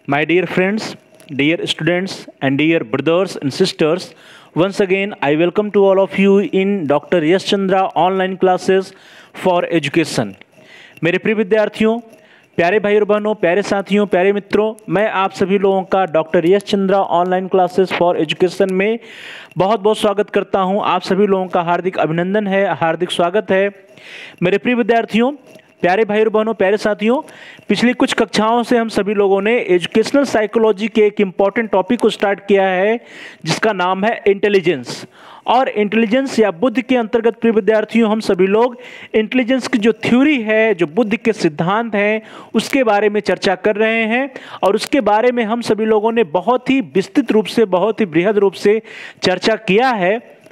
My dear friends, dear students, and dear brothers and sisters, once again I welcome to all of you in Dr. Yash Chandra online classes for education. मेरे प्रिय विद्यार्थियों, प्यारे भाई और बहनों, प्यारे साथियों, प्यारे मित्रों, मैं आप सभी लोगों का doctor Yash Chandra online classes for education में बहुत बहुत स्वागत करता हूं। आप सभी लोगों का हार्दिक अभिनंदन है, हार्दिक स्वागत है। मेरे प्रिय विद्यार्थियों, प्यारे भाई और बहनों, प्यारे साथियों, पिछली कुछ कक्षाओं से हम सभी लोगों ने एजुकेशनल साइकोलॉजी के एक इम्पॉर्टेंट टॉपिक को स्टार्ट किया है जिसका नाम है इंटेलिजेंस। और इंटेलिजेंस या बुद्धि के अंतर्गत प्रिय विद्यार्थियों हम सभी लोग इंटेलिजेंस की जो थ्योरी है, जो बुद्धि के सिद्धांत हैं, उसके बारे में चर्चा कर रहे हैं। और उसके बारे में हम सभी लोगों ने बहुत ही विस्तृत रूप से, बहुत ही बृहद रूप से चर्चा किया है।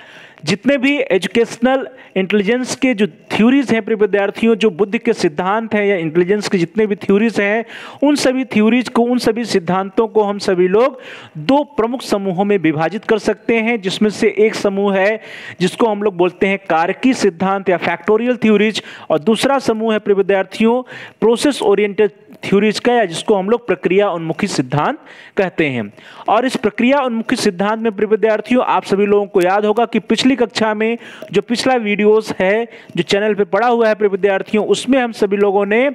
जितने भी एजुकेशनल इंटेलिजेंस के जो थ्योरीज हैं प्रिय विद्यार्थियों, जो बुद्धि के सिद्धांत हैं या इंटेलिजेंस के जितने भी थ्योरीज हैं, उन सभी थ्योरीज को, उन सभी सिद्धांतों को हम सभी लोग दो प्रमुख समूहों में विभाजित कर सकते हैं। जिसमें से एक समूह है जिसको हम लोग बोलते हैं कारकी सिद्धांत या फैक्टोरियल थ्योरीज, और दूसरा समूह है प्रिय विद्यार्थियों प्रोसेस ओरिएंटेड थ्योरीज का, या जिसको हम लोग प्रक्रिया उन्मुखी सिद्धांत कहते हैं। और इस प्रक्रिया उन्मुखी सिद्धांत में प्रिय विद्यार्थियों आप सभी लोगों को याद होगा कि पिछली कक्षा में जो पिछला वीडियोस है जो चैनल पे पड़ा हुआ है प्रिय विद्यार्थियों, उसमें हम सभी लोगों ने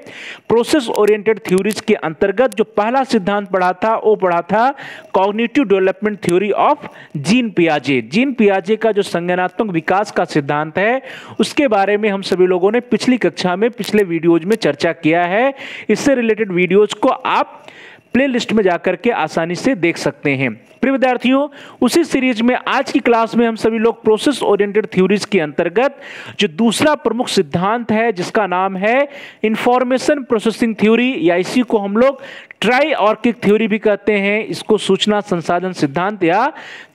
प्रोसेस ओरिएंटेड थ्योरीज के अंतर्गत जो पहला सिद्धांत पढ़ा था वो पढ़ा था cognitive development theory of Jean पियाजे। जीन पियाजे का जो संज्ञानात्मक विकास का सिद्धांत है उसके बारे में हम सभी लोगों ने पिछली कक्षा में, पिछले वीडियोज में चर्चा किया है। इससे रिलेटेड वीडियोज को आप प्लेलिस्ट में जाकर के आसानी से देख सकते हैं। प्रिय विद्यार्थियों, उसी सीरीज में आज की क्लास में हम सभी लोग प्रोसेस ओरिएंटेड थ्योरीज के अंतर्गत जो दूसरा प्रमुख सिद्धांत है जिसका नाम है इंफॉर्मेशन प्रोसेसिंग थ्योरी, या इसी को हम लोग ट्राई-आर्किक थ्योरी भी कहते हैं। इसको सूचना संसाधन सिद्धांत या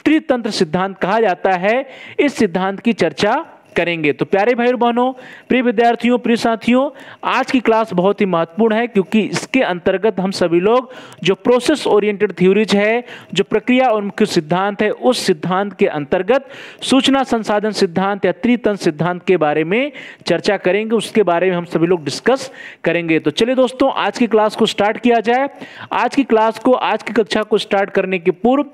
त्रितंत्र सिद्धांत कहा जाता है। इस सिद्धांत की चर्चा करेंगे। तो प्यारे भाई और बहनों, प्रिय विद्यार्थियों, प्रिय साथियों, आज की क्लास बहुत ही महत्वपूर्ण है क्योंकि इसके अंतर्गत हम सभी लोग जो प्रोसेस ओरिएंटेड थ्योरीज है, जो प्रक्रिया उन्मुख सिद्धांत है, उस सिद्धांत के अंतर्गत सूचना संसाधन सिद्धांत या त्रितंत्र सिद्धांत के बारे में चर्चा करेंगे। उसके बारे में हम सभी लोग डिस्कस करेंगे। तो चलिए दोस्तों, आज की क्लास को स्टार्ट किया जाए। आज की क्लास को, आज की कक्षा को स्टार्ट करने के पूर्व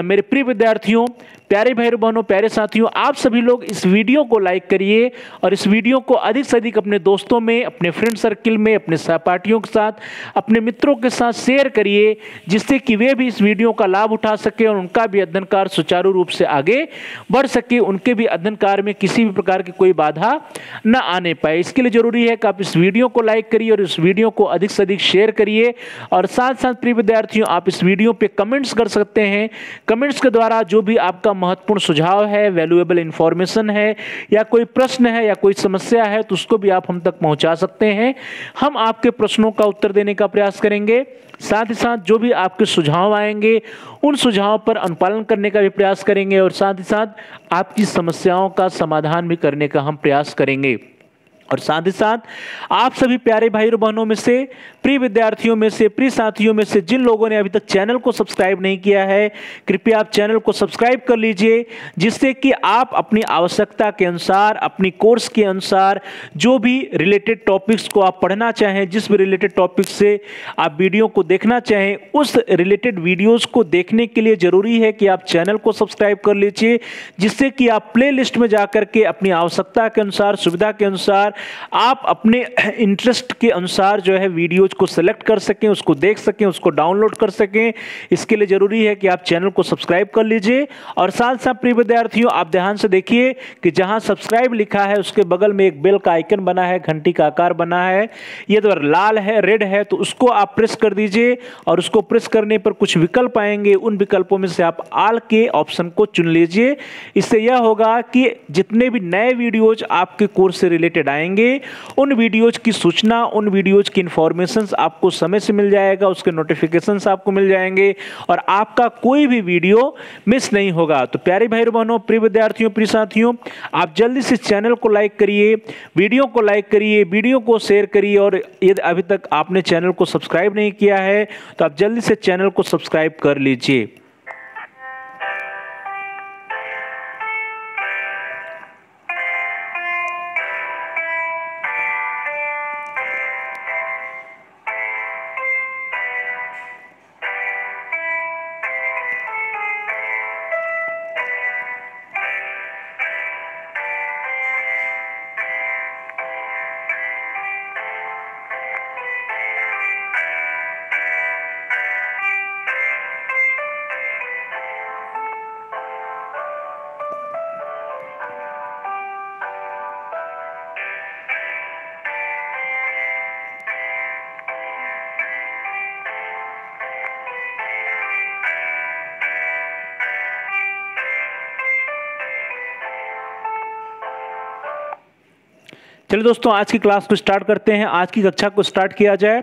मेरे प्रिय विद्यार्थियों, प्यारे भाई बहनों, प्यारे साथियों, आप सभी लोग इस वीडियो को लाइक करिए और इस वीडियो को अधिक से अधिक अपने दोस्तों में, अपने फ्रेंड सर्किल में, अपने सहपाठियों के साथ, अपने मित्रों के साथ शेयर करिए, जिससे कि वे भी इस वीडियो का लाभ उठा सके और उनका भी अध्ययन कार्य सुचारू रूप से आगे बढ़ सके, उनके भी अध्ययन कार्य में किसी भी प्रकार की कोई बाधा न आने पाए। इसके लिए जरूरी है कि आप इस वीडियो को लाइक करिए और इस वीडियो को अधिक से अधिक शेयर करिए। और साथ साथ प्रिय विद्यार्थियों, आप इस वीडियो पे कमेंट्स कर सकते हैं। कमेंट्स के द्वारा जो भी आपका महत्वपूर्ण सुझाव है, वैल्यूएबल इंफॉर्मेशन है, या कोई प्रश्न है या कोई समस्या है, तो उसको भी आप हम तक पहुंचा सकते हैं। हम आपके प्रश्नों का उत्तर देने का प्रयास करेंगे। साथ ही साथ जो भी आपके सुझाव आएंगे उन सुझावों पर अनुपालन करने का भी प्रयास करेंगे, और साथ ही साथ आपकी समस्याओं का समाधान भी करने का हम प्रयास करेंगे। और साथ ही साथ आप सभी प्यारे भाई और बहनों में से, प्रिय विद्यार्थियों में से, प्रिय साथियों में से जिन लोगों ने अभी तक चैनल को सब्सक्राइब नहीं किया है, कृपया आप चैनल को सब्सक्राइब कर लीजिए, जिससे कि आप अपनी आवश्यकता के अनुसार, अपनी कोर्स के अनुसार जो भी रिलेटेड टॉपिक्स को आप पढ़ना चाहें, जिस भी रिलेटेड टॉपिक से आप वीडियो को देखना चाहें, उस रिलेटेड वीडियोज़ को देखने के लिए ज़रूरी है कि आप चैनल को सब्सक्राइब कर लीजिए, जिससे कि आप प्ले लिस्ट में जाकर के अपनी आवश्यकता के अनुसार, सुविधा के अनुसार आप अपने इंटरेस्ट के अनुसार जो है वीडियोज को सेलेक्ट कर सकें, उसको देख सकें, उसको डाउनलोड कर सकें। इसके लिए जरूरी है कि आप चैनल को सब्सक्राइब कर लीजिए। और साथ साथ प्रिय विद्यार्थियों, आप ध्यान से देखिए कि जहां सब्सक्राइब लिखा है उसके बगल में एक बेल का आइकन बना है, घंटी का आकार बना है, ये तो लाल है, रेड है, तो उसको आप प्रेस कर दीजिए। और उसको प्रेस करने पर कुछ विकल्प आएंगे, उन विकल्पों में से आप ऑल के ऑप्शन को चुन लीजिए। इससे यह होगा कि जितने भी नए वीडियोज आपके कोर्स से रिलेटेड आएंगे, उन वीडियोज की सूचना, उन वीडियोज की इंफॉर्मेशंस आपको समय से मिल जाएगा, उसके नोटिफिकेशंस आपको मिल जाएंगे और आपका कोई भी वीडियो मिस नहीं होगा। तो प्यारे भाई बहनों, प्रिय विद्यार्थियों, प्रिय साथियों, आप जल्दी से चैनल को लाइक करिए, वीडियो को लाइक करिए, वीडियो को शेयर करिए, और यदि अभी तक आपने चैनल को सब्सक्राइब नहीं किया है तो आप जल्दी से चैनल को सब्सक्राइब कर लीजिए। चलिए दोस्तों, आज की क्लास को स्टार्ट करते हैं। आज की कक्षा को स्टार्ट किया जाए।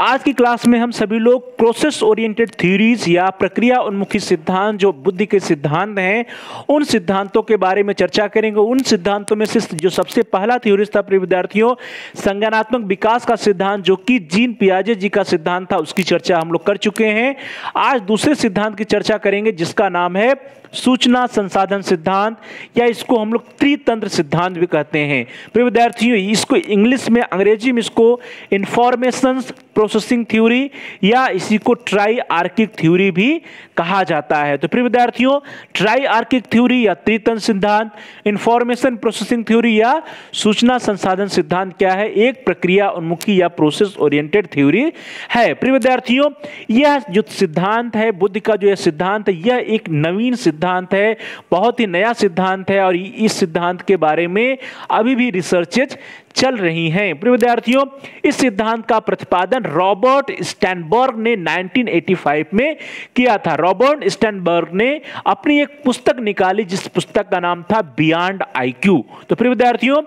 आज की क्लास में हम सभी लोग प्रोसेस ओरिएंटेड थ्योरीज या प्रक्रिया उन्मुखी सिद्धांत, जो बुद्धि के सिद्धांत हैं, उन सिद्धांतों के बारे में चर्चा करेंगे। उन सिद्धांतों में से जो सबसे पहला थ्योरीज था प्रिय विद्यार्थियों, संज्ञानात्मक विकास का सिद्धांत, जो कि जीन पियाजे जी का सिद्धांत था, उसकी चर्चा हम लोग कर चुके हैं। आज दूसरे सिद्धांत की चर्चा करेंगे जिसका नाम है सूचना संसाधन सिद्धांत, या इसको हम लोग त्रितंत्र सिद्धांत भी कहते हैं। प्रिय विद्यार्थियों, इसको इंग्लिश में, अंग्रेजी में इसको इंफॉर्मेशन प्रोसेसिंग थ्योरी या इसी को ट्राई आर्किक थ्योरी भी कहा जाता है। तो प्रिय विद्यार्थियों, ट्राई आर्किक थ्योरी या त्रितंत्र सिद्धांत, इंफॉर्मेशन प्रोसेसिंग थ्योरी या सूचना संसाधन सिद्धांत क्या है? एक प्रक्रिया उन्मुखी या प्रोसेस ओरिएंटेड थ्योरी है। प्रिय विद्यार्थियों, यह जो सिद्धांत है, बुद्धि का जो यह सिद्धांत है, यह एक नवीन सिद्धांत है, बहुत ही नया सिद्धांत है, और इस सिद्धांत के बारे में अभी भी रिसर्चेज चल रही हैं। प्रिय विद्यार्थियों, इस सिद्धांत का प्रतिपादन रॉबर्ट स्टैनबर्ग ने 1985 में किया था। रॉबर्ट स्टैनबर्ग ने अपनी एक पुस्तक निकाली जिस पुस्तक का नाम था बियॉन्ड आईक्यू। तो प्रिय विद्यार्थियों,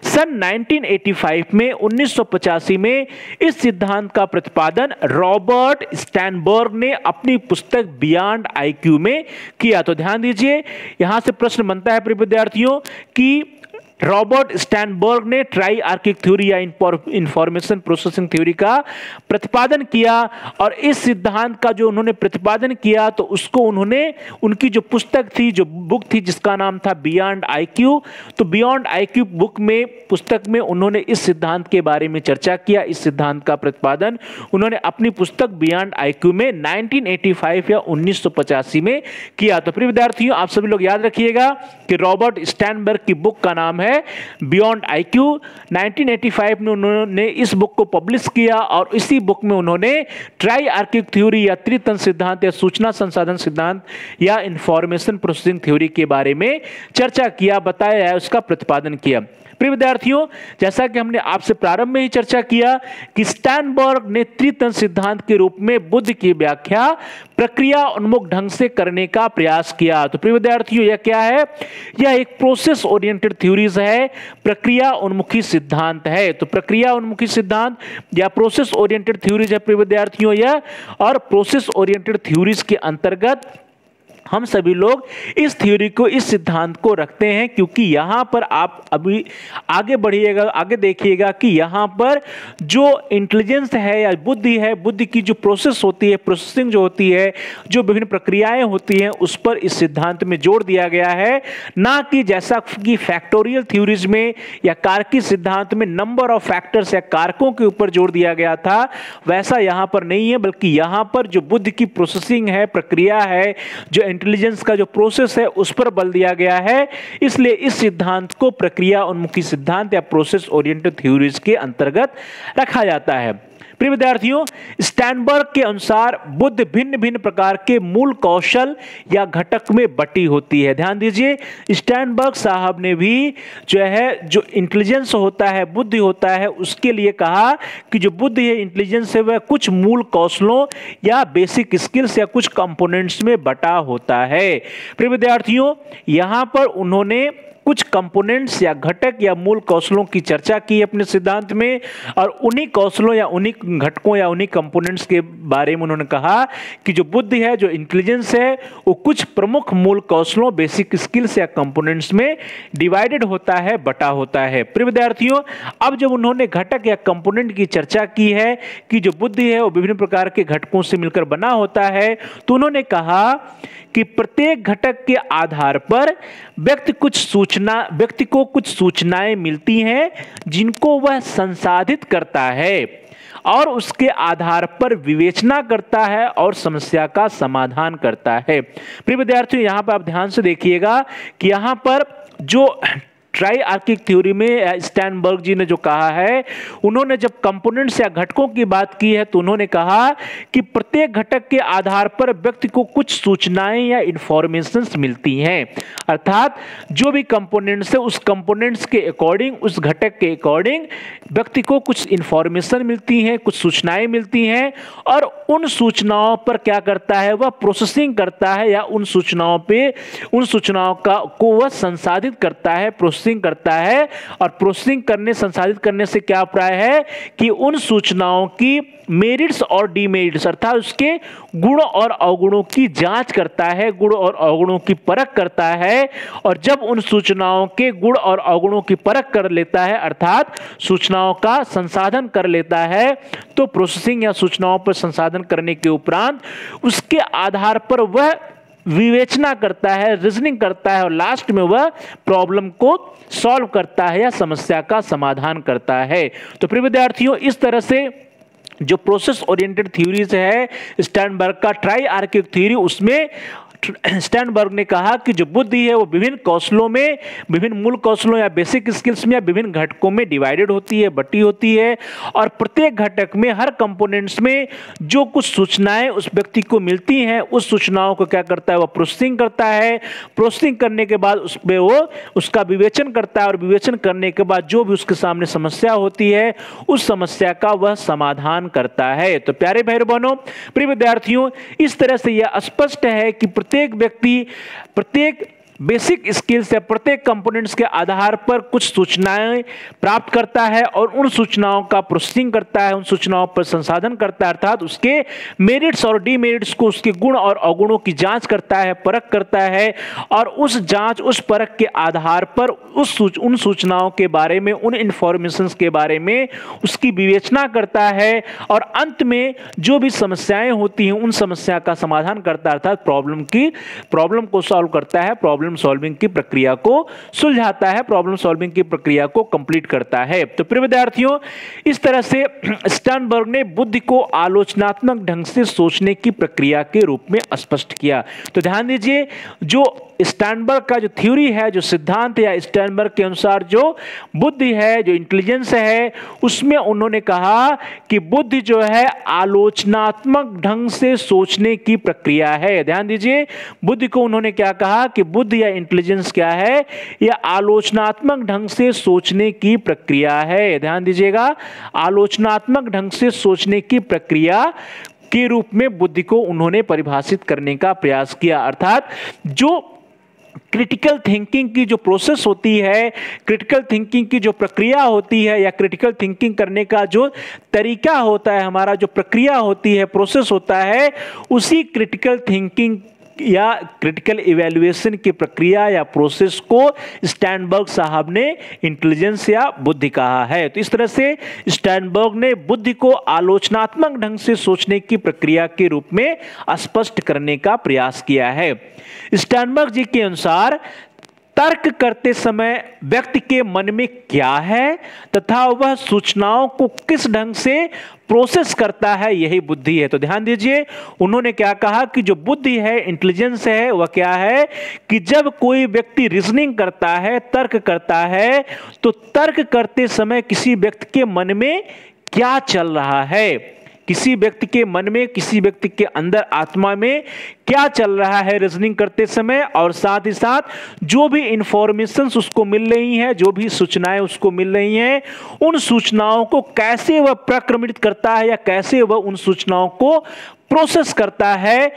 सन 1985 में 1985 में इस सिद्धांत का प्रतिपादन रॉबर्ट स्टैनबर्ग ने अपनी पुस्तक बियॉन्ड आईक्यू में किया। तो ध्यान दीजिए, यहां से प्रश्न बनता है प्रिय विद्यार्थियों कि रॉबर्ट स्टैनबर्ग ने ट्राई आर्किक थ्योरी या इंफॉर्मेशन प्रोसेसिंग थ्योरी का प्रतिपादन किया, और इस सिद्धांत का जो उन्होंने प्रतिपादन किया तो उसको उन्होंने, उनकी जो पुस्तक थी, जो बुक थी जिसका नाम था बियॉन्ड आईक्यू, तो बियॉन्ड आईक्यू बुक में, पुस्तक में उन्होंने इस सिद्धांत के बारे में चर्चा किया। इस सिद्धांत का प्रतिपादन उन्होंने अपनी पुस्तक बियॉन्ड आईक्यू में 1985 या 1985 में किया। तो प्रिय विद्यार्थियों, आप सभी लोग याद रखिएगा कि रॉबर्ट स्टैनबर्ग की बुक का नाम है बियॉन्ड आईक्यू। 1985 में उन्होंने इस बुक को पब्लिश किया, और इसी बुक में उन्होंने ट्राई आर्किक थ्योरी या त्रितंत्र सिद्धांत या सूचना संसाधन सिद्धांत या इंफॉर्मेशन प्रोसेसिंग थ्योरी के बारे में चर्चा किया, बताया है, उसका प्रतिपादन किया। प्रिय विद्यार्थियों, जैसा कि हमने आपसे प्रारंभ में ही चर्चा किया कि स्टैनबर्ग ने त्रितंत्र सिद्धांत के रूप में बुद्धि की व्याख्या प्रक्रिया उन्मुख ढंग से करने का प्रयास किया। तो प्रिय विद्यार्थियों, यह क्या है? यह एक प्रोसेस ओरिएंटेड थ्योरीज है, प्रक्रिया उन्मुखी सिद्धांत है। तो प्रक्रिया उन्मुखी सिद्धांत या प्रोसेस ओरिएंटेड थ्योरीज है प्रिय विद्यार्थियों यह, और प्रोसेस ओरिएंटेड थ्योरीज के अंतर्गत हम सभी लोग इस थ्योरी को, इस सिद्धांत को रखते हैं, क्योंकि यहां पर आप अभी आगे बढ़िएगा, आगे देखिएगा कि यहां पर जो इंटेलिजेंस है या बुद्धि है, बुद्धि की जो प्रोसेस होती है, प्रोसेसिंग जो होती है, जो विभिन्न प्रक्रियाएं होती हैं, उस पर इस सिद्धांत में जोर दिया गया है। ना कि जैसा कि फैक्टोरियल थ्योरीज में या कारकी सिद्धांत में नंबर ऑफ फैक्टर्स या कारकों के ऊपर जोर दिया गया था, वैसा यहां पर नहीं है, बल्कि यहां पर जो बुद्धि की प्रोसेसिंग है, प्रक्रिया है, जो इंटेलिजेंस का जो प्रोसेस है, उस पर बल दिया गया है। इसलिए इस सिद्धांत को प्रक्रिया उन्मुखी सिद्धांत या प्रोसेस ओरिएंटेड थ्योरीज के अंतर्गत रखा जाता है। प्रिय विद्यार्थियों, स्टैनबर्ग के अनुसार बुद्धि भिन्न भिन्न प्रकार के मूल कौशल या घटक में बटी होती है। ध्यान दीजिए, स्टैनबर्ग साहब ने भी जो है, जो इंटेलिजेंस होता है, बुद्धि होता है, उसके लिए कहा कि जो बुद्धि है, इंटेलिजेंस है, वह कुछ मूल कौशलों या बेसिक स्किल्स या कुछ कंपोनेंट्स में बटा होता है। प्रिय विद्यार्थियों, यहां पर उन्होंने कुछ कंपोनेंट्स या घटक या मूल कौशलों की चर्चा की अपने सिद्धांत में, और उन्हीं कौशलों या उन्हीं घटकों या उन्हीं कंपोनेंट्स के बारे में उन्होंने कहा कि जो बुद्धि है, जो इंटेलिजेंस है, वो कुछ प्रमुख मूल कौशलों, बेसिक स्किल्स या कंपोनेंट्स में डिवाइडेड होता है, बटा होता है। प्रिय विद्यार्थियों, अब जब उन्होंने घटक या कंपोनेंट की चर्चा की है कि जो बुद्धि है वो विभिन्न प्रकार के घटकों से मिलकर बना होता है, तो उन्होंने कहा कि प्रत्येक घटक के आधार पर व्यक्ति को कुछ सूचनाएं मिलती हैं जिनको वह संसाधित करता है, और उसके आधार पर विवेचना करता है और समस्या का समाधान करता है। प्रिय विद्यार्थियों, यहां पर आप ध्यान से देखिएगा कि यहां पर जो ट्राई आर्किक थ्योरी में स्टैनबर्ग जी ने जो कहा है, उन्होंने जब कंपोनेंट्स या घटकों की बात की है, तो उन्होंने कहा कि प्रत्येक घटक के आधार पर व्यक्ति को कुछ सूचनाएं या इंफॉर्मेशंस मिलती हैं। अर्थात जो भी कंपोनेंट्स है, उस कंपोनेंट्स के अकॉर्डिंग, उस घटक के अकॉर्डिंग व्यक्ति को कुछ इंफॉर्मेशन मिलती हैं, कुछ सूचनाएं मिलती हैं, और उन सूचनाओं पर क्या करता है, वह प्रोसेसिंग करता है, या उन सूचनाओं को वह संसाधित करता है, प्रोसेसिंग प्रोसेसिंग करता है, और प्रोसेसिंग करने, संसाधित करने से क्या अभिप्राय है कि उन सूचनाओं की मेरिट्स और डीमेरिट्स अर्थात उसके गुण और अवगुणों की जांच करता है, गुण और अवगुणों की परख करता है। और जब उन सूचनाओं के गुण और अवगुणों की परख कर लेता है अर्थात सूचनाओं का संसाधन कर लेता है, तो प्रोसेसिंग या सूचनाओं पर संसाधन करने के उपरांत उसके आधार पर वह विवेचना करता है, रीजनिंग करता है, और लास्ट में वह प्रॉब्लम को सॉल्व करता है या समस्या का समाधान करता है। तो प्रिय विद्यार्थियों, इस तरह से जो प्रोसेस ओरिएंटेड थ्योरीज है स्टर्नबर्ग का ट्राई-आर्किक थ्योरी, उसमें स्टर्नबर्ग ने कहा कि जो बुद्धि है वो विभिन्न कौशलों में, विभिन्न मूल कौशलों या बेसिक स्किल्स में या विभिन्न घटकों में डिवाइडेड होती है, बटी होती है, और प्रत्येक घटक में, हर कंपोनेंट्स में जो कुछ सूचनाएं उस व्यक्ति को मिलती हैं, उस सूचनाओं को क्या करता है, वह प्रोसेसिंग करता है। प्रोसेसिंग करने के बाद उसमें वो उसका विवेचन करता है, और विवेचन करने के बाद जो भी उसके सामने समस्या होती है उस समस्या का वह समाधान करता है। तो प्यारे भाई बहनों, प्रिय विद्यार्थियों, इस तरह से यह स्पष्ट है कि प्रत्येक व्यक्ति प्रत्येक बेसिक स्किल्स या प्रत्येक कंपोनेंट्स के आधार पर कुछ सूचनाएं प्राप्त करता है और उन सूचनाओं का प्रोसेसिंग करता है, उन सूचनाओं पर संसाधन करता है, अर्थात उसके मेरिट्स और डीमेरिट्स को, उसके गुण और अवगुणों की जांच करता है, परख करता है, और उस जांच, उस परख के आधार पर उन सूचनाओं के बारे में, उन इंफॉर्मेशंस के बारे में उसकी विवेचना करता है, और अंत में जो भी समस्याएं होती हैं उन समस्या का समाधान करता है, अर्थात प्रॉब्लम को सॉल्व करता है, प्रॉब्लम सॉल्विंग की प्रक्रिया को सुलझाता है, प्रॉब्लम सॉल्विंग की प्रक्रिया को कंप्लीट करता है। तो प्रिय विद्यार्थियों, इस तरह से स्टर्नबर्ग ने बुद्धि को आलोचनात्मक ढंग से सोचने की प्रक्रिया के रूप में स्पष्ट किया। तो ध्यान दीजिए, जो स्टर्नबर्ग का जो थ्योरी है, जो सिद्धांत या स्टर्नबर्ग के अनुसार जो बुद्धि है, जो इंटेलिजेंस है, उसमें उन्होंने कहा कि बुद्धि जो है आलोचनात्मक ढंग से सोचने की प्रक्रिया है। ध्यान दीजिए, बुद्धि को उन्होंने क्या कहा कि बुद्धि या इंटेलिजेंस क्या है, यह आलोचनात्मक ढंग से सोचने की प्रक्रिया है। ध्यान दीजिएगा, आलोचनात्मक ढंग से सोचने की प्रक्रिया के रूप में बुद्धि को उन्होंने परिभाषित करने का प्रयास किया। अर्थात जो क्रिटिकल थिंकिंग की जो प्रोसेस होती है, क्रिटिकल थिंकिंग की जो प्रक्रिया होती है, या क्रिटिकल थिंकिंग करने का जो तरीका होता है, हमारा जो प्रक्रिया होती है, प्रोसेस होता है, उसी क्रिटिकल थिंकिंग या क्रिटिकल इवैल्यूएशन की प्रक्रिया या प्रोसेस को स्टर्नबर्ग साहब ने इंटेलिजेंस या बुद्धि कहा है। तो इस तरह से स्टर्नबर्ग ने बुद्धि को आलोचनात्मक ढंग से सोचने की प्रक्रिया के रूप में स्पष्ट करने का प्रयास किया है। स्टर्नबर्ग जी के अनुसार तर्क करते समय व्यक्ति के मन में क्या है तथा वह सूचनाओं को किस ढंग से प्रोसेस करता है, यही बुद्धि है। तो ध्यान दीजिए, उन्होंने क्या कहा कि जो बुद्धि है, इंटेलिजेंस है, वह क्या है कि जब कोई व्यक्ति रीजनिंग करता है, तर्क करता है, तो तर्क करते समय किसी व्यक्ति के मन में क्या चल रहा है, किसी व्यक्ति के मन में, किसी व्यक्ति के अंदर, आत्मा में क्या चल रहा है रीजनिंग करते समय, और साथ ही साथ जो भी इंफॉर्मेशंस उसको मिल रही हैं, जो भी सूचनाएं उसको मिल रही हैं, उन सूचनाओं को कैसे वह प्रक्रमित करता है या कैसे वह उन सूचनाओं को प्रोसेस करता है।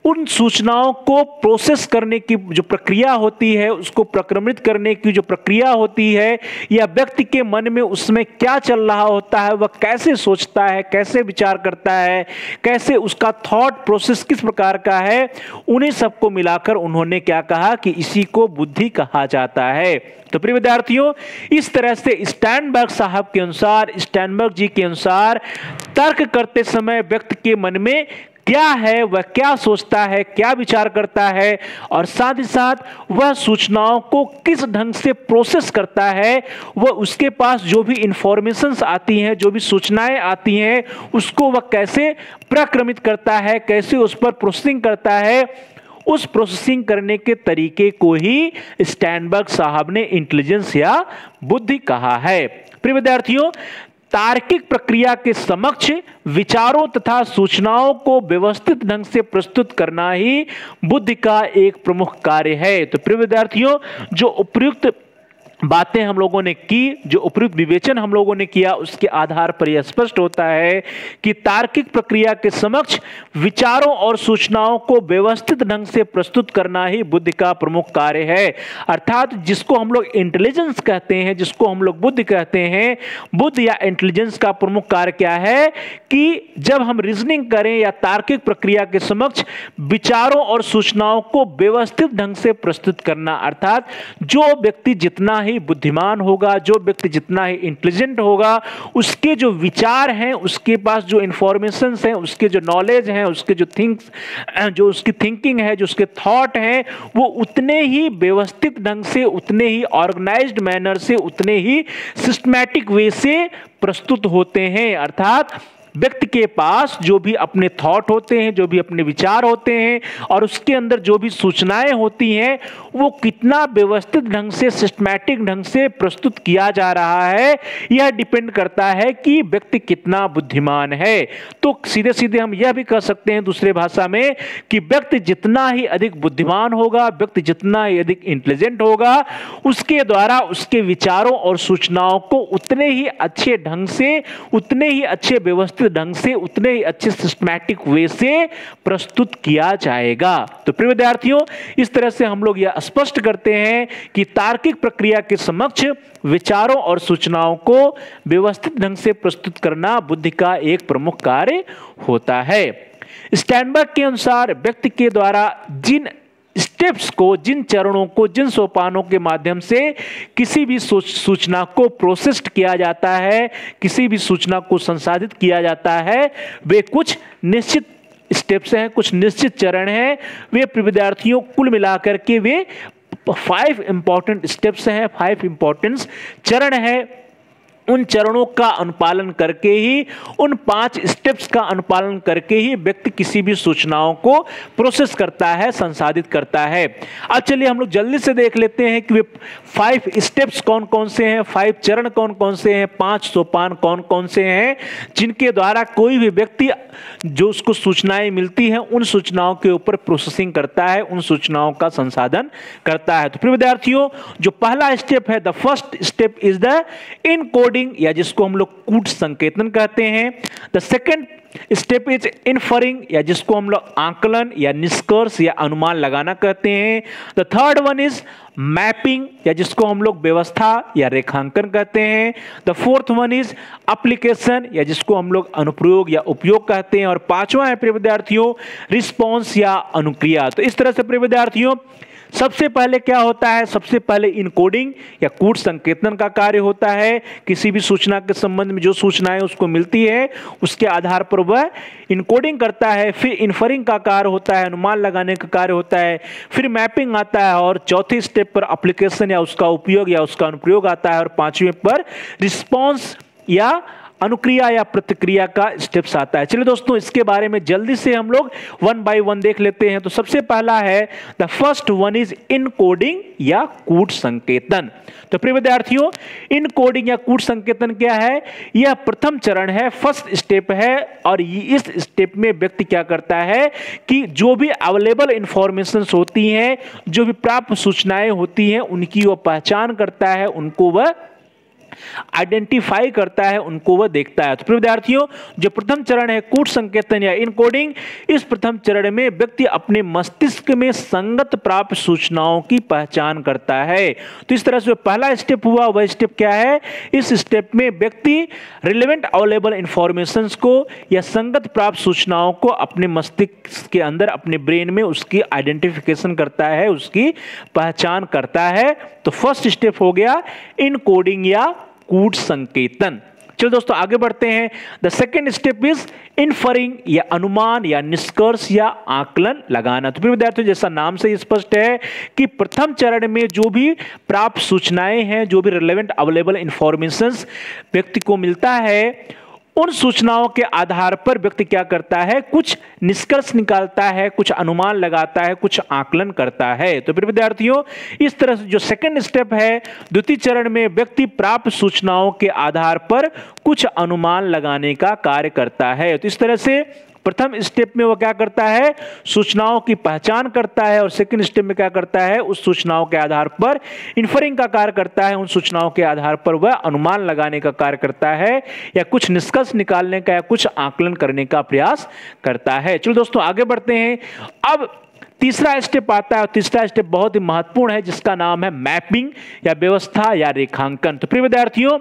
उन सूचनाओं को प्रोसेस करने की जो प्रक्रिया होती है, उसको प्रक्रमित करने की जो प्रक्रिया होती है, या व्यक्ति के मन में उसमें क्या चल रहा होता है, वह कैसे सोचता है, कैसे विचार करता है, कैसे उसका थॉट प्रोसेस किस प्रकार का है, उन्हीं सबको मिलाकर उन्होंने क्या कहा कि इसी को बुद्धि कहा जाता है। तो प्रिय विद्यार्थियों, इस तरह से स्टर्नबर्ग साहब के अनुसार, स्टर्नबर्ग जी के अनुसार, तर्क करते समय व्यक्ति के मन में क्या है, वह क्या सोचता है, क्या विचार करता है, और साथ ही साथ वह सूचनाओं को किस ढंग से प्रोसेस करता है, वह उसके पास जो भी इंफॉर्मेशंस आती हैं, जो भी सूचनाएं आती हैं, उसको वह कैसे प्रक्रमित करता है, कैसे उस पर प्रोसेसिंग करता है, उस प्रोसेसिंग करने के तरीके को ही स्टर्नबर्ग साहब ने इंटेलिजेंस या बुद्धि कहा है। प्रिय विद्यार्थियों, तार्किक प्रक्रिया के समक्ष विचारों तथा सूचनाओं को व्यवस्थित ढंग से प्रस्तुत करना ही बुद्धि का एक प्रमुख कार्य है। तो प्रिय विद्यार्थियों, जो उपयुक्त बातें हम लोगों ने की, जो उपयुक्त विवेचन हम लोगों ने किया, उसके आधार पर यह स्पष्ट होता है कि तार्किक प्रक्रिया के समक्ष विचारों और सूचनाओं को व्यवस्थित ढंग से प्रस्तुत करना ही बुद्धि का प्रमुख कार्य है। अर्थात जिसको हम लोग इंटेलिजेंस कहते हैं, जिसको हम लोग बुद्धि कहते हैं, बुद्धि या इंटेलिजेंस का प्रमुख कार्य क्या है कि जब हम रीजनिंग करें या तार्किक प्रक्रिया के समक्ष विचारों और सूचनाओं को व्यवस्थित ढंग से प्रस्तुत करना। अर्थात जो व्यक्ति जितना ही बुद्धिमान होगा, जो व्यक्ति जितना ही इंटेलिजेंट होगा, उसके जो विचार हैं, उसके पास जो इंफॉर्मेशन हैं, उसके जो नॉलेज हैं, उसके जो उसकी थिंकिंग है, जो उसके थॉट हैं, वो उतने ही व्यवस्थित ढंग से, उतने ही ऑर्गेनाइज्ड मैनर से, उतने ही सिस्टमैटिक वे से प्रस्तुत होते हैं। अर्थात व्यक्ति के पास जो भी अपने थॉट होते हैं, जो भी अपने विचार होते हैं और उसके अंदर जो भी सूचनाएं होती हैं, वो कितना व्यवस्थित ढंग से, सिस्टमैटिक ढंग से प्रस्तुत किया जा रहा है, यह डिपेंड करता है कि व्यक्ति कितना बुद्धिमान है। तो सीधे सीधे हम यह भी कह सकते हैं दूसरे भाषा में कि व्यक्ति जितना ही अधिक बुद्धिमान होगा, व्यक्ति जितना ही अधिक इंटेलिजेंट होगा, उसके द्वारा उसके विचारों और सूचनाओं को उतने ही अच्छे ढंग से, उतने ही अच्छे व्यवस्थित ढंग से, उतने ही अच्छे सिस्टमैटिक वे से प्रस्तुत किया जाएगा। तो प्रिय विद्यार्थियों, इस तरह से हम लोग यह स्पष्ट करते हैं कि तार्किक प्रक्रिया के समक्ष विचारों और सूचनाओं को व्यवस्थित ढंग से प्रस्तुत करना बुद्धि का एक प्रमुख कार्य होता है। स्टैनबर्ग के अनुसार व्यक्ति के द्वारा जिन स्टेप्स को, जिन चरणों को, जिन सोपानों के माध्यम से किसी भी सूचना को प्रोसेस्ड किया जाता है, किसी भी सूचना को संसाधित किया जाता है, वे कुछ निश्चित स्टेप्स हैं, कुछ निश्चित चरण हैं। वे विद्यार्थियों कुल मिलाकर के वे 5 इंपॉर्टेंट स्टेप्स हैं, 5 इंपॉर्टेंट चरण है। उन चरणों का अनुपालन करके ही, उन 5 स्टेप्स का अनुपालन करके ही व्यक्ति किसी भी सूचनाओं को प्रोसेस करता है, संसाधित करता है। अब चलिए हम लोग जल्दी से देख लेते हैं कि वे 5 स्टेप्स कौन कौन से हैं, 5 चरण कौन कौन से हैं, 5 सोपान कौन कौन से हैं, जिनके द्वारा कोई भी व्यक्ति जो उसको सूचनाएं मिलती हैं, उन सूचनाओं के ऊपर प्रोसेसिंग करता है, उन सूचनाओं का संसाधन करता है। तो प्रिय विद्यार्थियों, जो पहला स्टेप है, the first step is the encoding, या जिसको हम लोग कूट संकेतन कहते हैं। द सेकंड स्टेप इज इनफरिंग, या जिसको हम लोग आंकलन या निष्कर्ष या अनुमान लगाना कहते हैं। The third one is mapping, या जिसको हम लोग व्यवस्था या रेखांकन कहते हैं। The fourth one is application, या जिसको हम लोग अनुप्रयोग या उपयोग कहते हैं। और पांचवा है प्रिय विद्यार्थियों रिस्पॉन्स या अनुक्रिया। तो इस तरह से प्रिय विद्यार्थियों सबसे पहले क्या होता है, सबसे पहले इनकोडिंग या कूट संकेतन का कार्य होता है। किसी भी सूचना के संबंध में जो सूचनाएं उसको मिलती है, उसके आधार पर वह इनकोडिंग करता है। फिर इनफरिंग का कार्य होता है, अनुमान लगाने का कार्य होता है। फिर मैपिंग आता है, और चौथे स्टेप पर एप्लीकेशन या उसका उपयोग या उसका अनुप्रयोग आता है। और पांचवें पर रिस्पॉन्स या अनुक्रिया या प्रतिक्रिया का स्टेप्स आता है। चलिए दोस्तों, इसके बारे में जल्दी से हम लोग 1 बाय 1 देख लेते हैं। तो सबसे पहला है the first one is encoding या कूट संकेतन। तो प्रिय विद्यार्थियों, इनकोडिंग या कूट संकेतन क्या है? यह प्रथम चरण है, फर्स्ट स्टेप है। और इस स्टेप में व्यक्ति क्या करता है कि जो भी अवेलेबल इंफॉर्मेशन होती हैं, जो भी प्राप्त सूचनाएं होती हैं, उनकी वह पहचान करता है, उनको वह आइडेंटिफाई करता है, उनको वह देखता है। तो प्रिय विद्यार्थियों, जो प्रथम चरण है कूट संकेतन या इनकोडिंग, इस प्रथम चरण में व्यक्ति अपने मस्तिष्क में संगत प्राप्त सूचनाओं की पहचान करता है। तो इस तरह से पहला स्टेप हुआ, वह स्टेप क्या है? इस स्टेप में व्यक्ति रिलेवेंट अवेलेबल इंफॉर्मेशंस को या संगत प्राप्त सूचनाओं को अपने मस्तिष्क के अंदर, अपने ब्रेन में उसकी आइडेंटिफिकेशन करता है, उसकी पहचान करता है। तो फर्स्ट स्टेप हो गया इनकोडिंग या कूट संकेतन। चलो दोस्तों आगे बढ़ते हैं। द सेकेंड स्टेप इज इनफरिंग या अनुमान या निष्कर्ष या आकलन लगाना। तो विद्यार्थियों, जैसा नाम से स्पष्ट है कि प्रथम चरण में जो भी प्राप्त सूचनाएं हैं, जो भी रिलेवेंट अवेलेबल इंफॉर्मेशंस व्यक्ति को मिलता है, उन सूचनाओं के आधार पर व्यक्ति क्या करता है? कुछ निष्कर्ष निकालता है, कुछ अनुमान लगाता है, कुछ आकलन करता है। तो फिर विद्यार्थियों, इस तरह से जो सेकंड स्टेप है, द्वितीय चरण में व्यक्ति प्राप्त सूचनाओं के आधार पर कुछ अनुमान लगाने का कार्य करता है। तो इस तरह से प्रथम स्टेप में वो क्या करता है, सूचनाओं की पहचान करता है, और सेकंड स्टेप में क्या करता है, उस सूचनाओं के आधार पर इन्फरिंग का कार्य करता है, उन सूचनाओं के आधार पर वह अनुमान लगाने का कार्य करता है या कुछ निष्कर्ष निकालने का या कुछ आकलन करने का प्रयास करता है। चलो दोस्तों आगे बढ़ते हैं। अब तीसरा स्टेप आता है, और तीसरा स्टेप बहुत ही महत्वपूर्ण है, जिसका नाम है मैपिंग या व्यवस्था या रेखांकन। तो प्रिय विद्यार्थियों,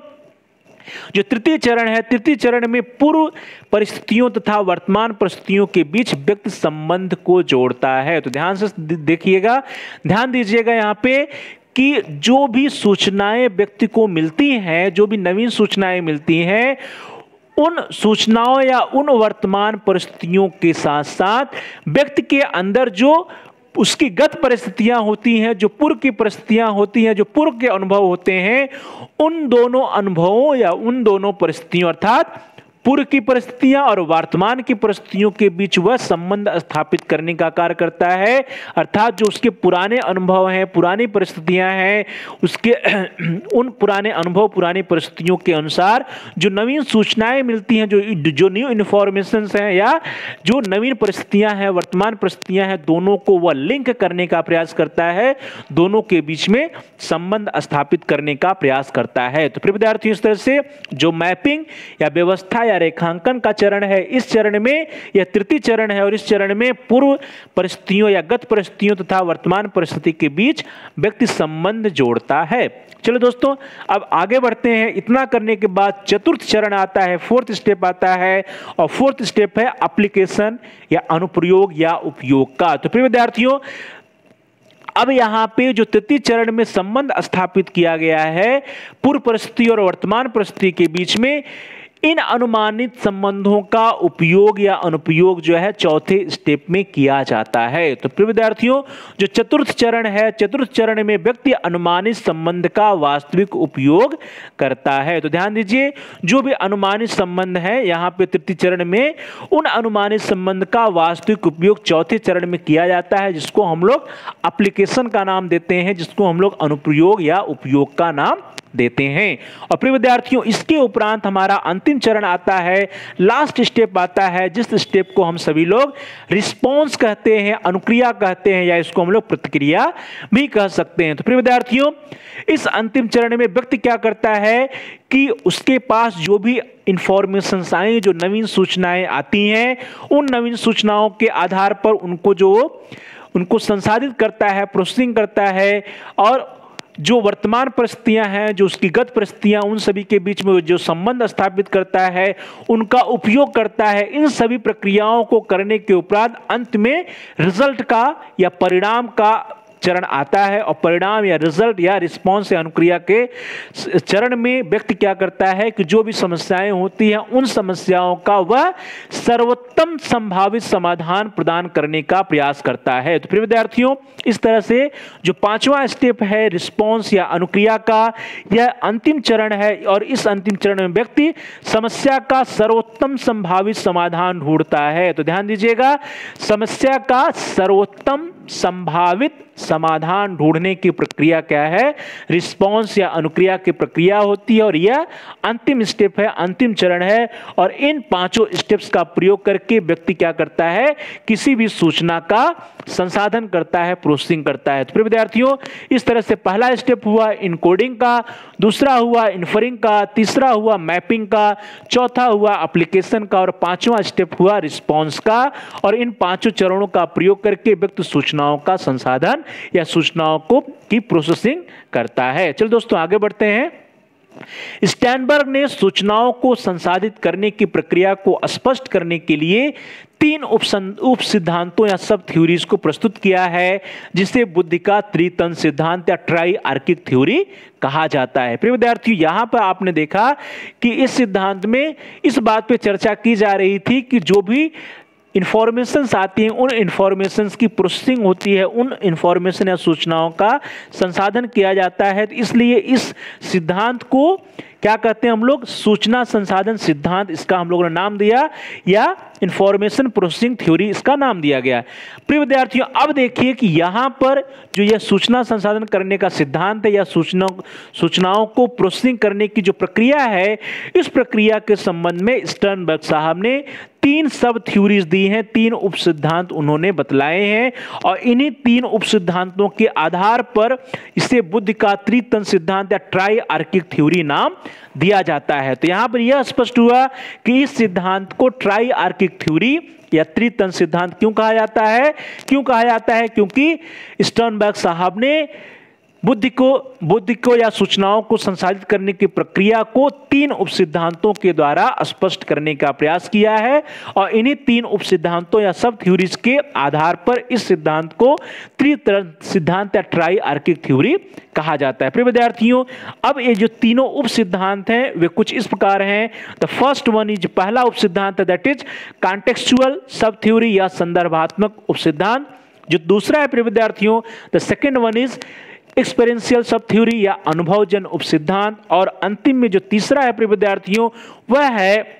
जो तृतीय चरण है, तृतीय चरण में पूर्व परिस्थितियों तथा वर्तमान परिस्थितियों के बीच व्यक्ति संबंध को जोड़ता है। तो ध्यान से देखिएगा, ध्यान दीजिएगा यहां पे कि जो भी सूचनाएं व्यक्ति को मिलती हैं, जो भी नवीन सूचनाएं मिलती हैं, उन सूचनाओं या उन वर्तमान परिस्थितियों के साथ साथ व्यक्ति के अंदर जो उसकी गत परिस्थितियां होती हैं, जो पूर्व की परिस्थितियां होती हैं, जो पूर्व के अनुभव होते हैं, उन दोनों अनुभवों या उन दोनों परिस्थितियों अर्थात पूर्व की परिस्थितियां और वर्तमान की परिस्थितियों के बीच वह संबंध स्थापित करने का कार्य करता है। अर्थात जो उसके पुराने अनुभव हैं, पुरानी परिस्थितियां हैं, उसके उन पुराने अनुभव, पुरानी परिस्थितियों के अनुसार जो नवीन सूचनाएं मिलती हैं, जो न्यू इन्फॉर्मेशंस हैं या जो नवीन परिस्थितियां हैं, वर्तमान परिस्थितियां हैं, दोनों को वह लिंक करने का प्रयास करता है, दोनों के बीच में संबंध स्थापित करने का प्रयास करता है। तो प्रिय विद्यार्थियों, इस तरह से जो मैपिंग या व्यवस्था या रेखांकन का चरण है, इस चरण में यह तृतीय चरण है, और इस चरण में पूर्व परिस्थितियों या गत परिस्थितियों तथा वर्तमान परिस्थिति के बीच व्यक्ति संबंध जोड़ता है। चलो दोस्तों अब आगे बढ़ते हैं। इतना करने के बाद चतुर्थ चरण आता है, फोर्थ स्टेप आता है, और फोर्थ स्टेप है एप्लीकेशन या अनुप्रयोग या उपयोग का। तो प्रिय विद्यार्थियों, अब यहां पे जो तृतीय चरण में संबंध स्थापित किया गया है पूर्व परिस्थिति और वर्तमान परिस्थिति के बीच में, इन अनुमानित संबंधों का उपयोग या अनुप्रयोग जो है चौथे स्टेप में किया जाता है। तो प्रिय विद्यार्थियों, जो चतुर्थ चरण है, चतुर्थ चरण में व्यक्ति अनुमानित संबंध का वास्तविक उपयोग करता है। तो ध्यान दीजिए, जो भी अनुमानित संबंध है यहां पे तृतीय चरण में, उन अनुमानित संबंध का वास्तविक उपयोग चौथे चरण में किया जाता है, जिसको हम लोग एप्लीकेशन का नाम देते हैं, जिसको हम लोग अनुप्रयोग या उपयोग का नाम देते हैं। और प्रिय विद्यार्थियों, इसके उपरांत हमारा अंतिम चरण आता है, लास्ट स्टेप आता है, जिस स्टेप को हम सभी लोग रिस्पॉन्स कहते हैं, अनुक्रिया कहते हैं, या इसको हम लोग प्रतिक्रिया भी कह सकते हैं। तो प्रिय विद्यार्थियों, इस अंतिम चरण में व्यक्ति क्या करता है कि उसके पास जो भी इंफॉर्मेशन आई, जो नवीन सूचनाएं आती हैं, उन नवीन सूचनाओं के आधार पर उनको संसाधित करता है, प्रोसेसिंग करता है, और जो वर्तमान परिस्थितियां हैं, जो उसकी गत परिस्थितियां, उन सभी के बीच में जो संबंध स्थापित करता है, उनका उपयोग करता है। इन सभी प्रक्रियाओं को करने के उपरांत अंत में रिजल्ट का या परिणाम का चरण आता है, और परिणाम या रिजल्ट या रिस्पॉन्स या अनुक्रिया के चरण में व्यक्ति क्या करता है कि जो भी समस्याएं होती हैं, उन समस्याओं का वह सर्वोत्तम संभावित समाधान प्रदान करने का प्रयास करता है। तो प्रिय विद्यार्थियों, इस तरह से जो पांचवा स्टेप है रिस्पॉन्स या अनुक्रिया का, यह अंतिम चरण है, और इस अंतिम चरण में व्यक्ति समस्या का सर्वोत्तम संभावित समाधान ढूंढता है। तो ध्यान दीजिएगा, समस्या का सर्वोत्तम संभावित समाधान ढूंढने की प्रक्रिया क्या है, रिस्पॉन्स या अनुक्रिया की प्रक्रिया होती है, और यह अंतिम स्टेप है, अंतिम चरण है। और इन पांचों स्टेप्स का प्रयोग करके व्यक्ति क्या करता है, किसी भी सूचना का संसाधन करता है, प्रोसेसिंग करता है। तो प्रिय विद्यार्थियों, इस तरह से पहला स्टेप हुआ इनकोडिंग का, दूसरा हुआ इन्फरिंग का, तीसरा हुआ मैपिंग का, चौथा हुआ एप्लीकेशन का, और पांचवा स्टेप हुआ रिस्पॉन्स का। और इन पांचों चरणों का प्रयोग करके व्यक्ति सूचनाओं का संसाधन या सूचनाओं की प्रोसेसिंग करता है। चलो दोस्तों आगे बढ़ते हैं। स्टैनबर्ग ने सूचनाओं को संसाधित करने की प्रक्रिया को स्पष्ट करने के लिए 3 उप सिद्धांतों या सब थ्योरीज को प्रस्तुत किया है, जिसे बुद्धि का त्रितन सिद्धांत या ट्राइआर्किक थ्योरी कहा जाता है। प्रिय विद्यार्थियों, यहां पर आपने देखा कि इस सिद्धांत में इस बात पे चर्चा की जा रही थी कि जो भी इंफॉर्मेशंस आती हैं, उन इंफॉर्मेशंस की प्रोसेसिंग होती है, उन इंफॉर्मेशन या सूचनाओं का संसाधन किया जाता है। तो इसलिए इस सिद्धांत को क्या कहते हैं हम लोग, सूचना संसाधन सिद्धांत इसका हम लोगों ने नाम दिया, या इंफॉर्मेशन प्रोसेसिंग थ्योरी इसका नाम दिया गया। प्रिय विद्यार्थियों, अब देखिए कि यहाँ पर जो यह सूचना संसाधन करने का सिद्धांत है या सूचनाओं को प्रोसेसिंग करने की जो प्रक्रिया है, इस प्रक्रिया के संबंध में स्टर्नबर्ग साहब ने 3 सब थ्योरीज दी हैं, 3 उप सिद्धांत उन्होंने बतलाए हैं, और इन्हीं 3 उप सिद्धांतों के आधार पर इसे बुद्धि का त्रितंत्र सिद्धांत या ट्राई-आर्किक थ्योरी नाम दिया जाता है। तो यहां पर यह स्पष्ट हुआ कि इस सिद्धांत को ट्राई-आर्किक थ्योरी या त्रितंत्र सिद्धांत क्यों कहा जाता है? क्योंकि स्टर्नबर्ग साहब ने बुद्धि को या सूचनाओं को संसाधित करने की प्रक्रिया को 3 उप सिद्धांतों के द्वारा स्पष्ट करने का प्रयास किया है, और इन्हीं 3 उप सिद्धांतों या सब थ्योरीज के आधार पर इस सिद्धांत को त्रितंत्र सिद्धांत या ट्राई-आर्किक थ्योरी कहा जाता है। प्रिय विद्यार्थियों, अब ये जो तीनों उप सिद्धांत हैं वे कुछ इस प्रकार हैं। द फर्स्ट वन इज, पहला उप सिद्धांत है दैट इज कॉन्टेक्सचुअल सब थ्योरी या संदर्भात्मक उप सिद्धांत। जो दूसरा है प्रिय विद्यार्थियों, द सेकेंड वन इज एक्सपेरियंशियल सब थ्योरी या अनुभवजन्य उप सिद्धांत, और अंतिम में जो तीसरा है प्रिय विद्यार्थियों वह है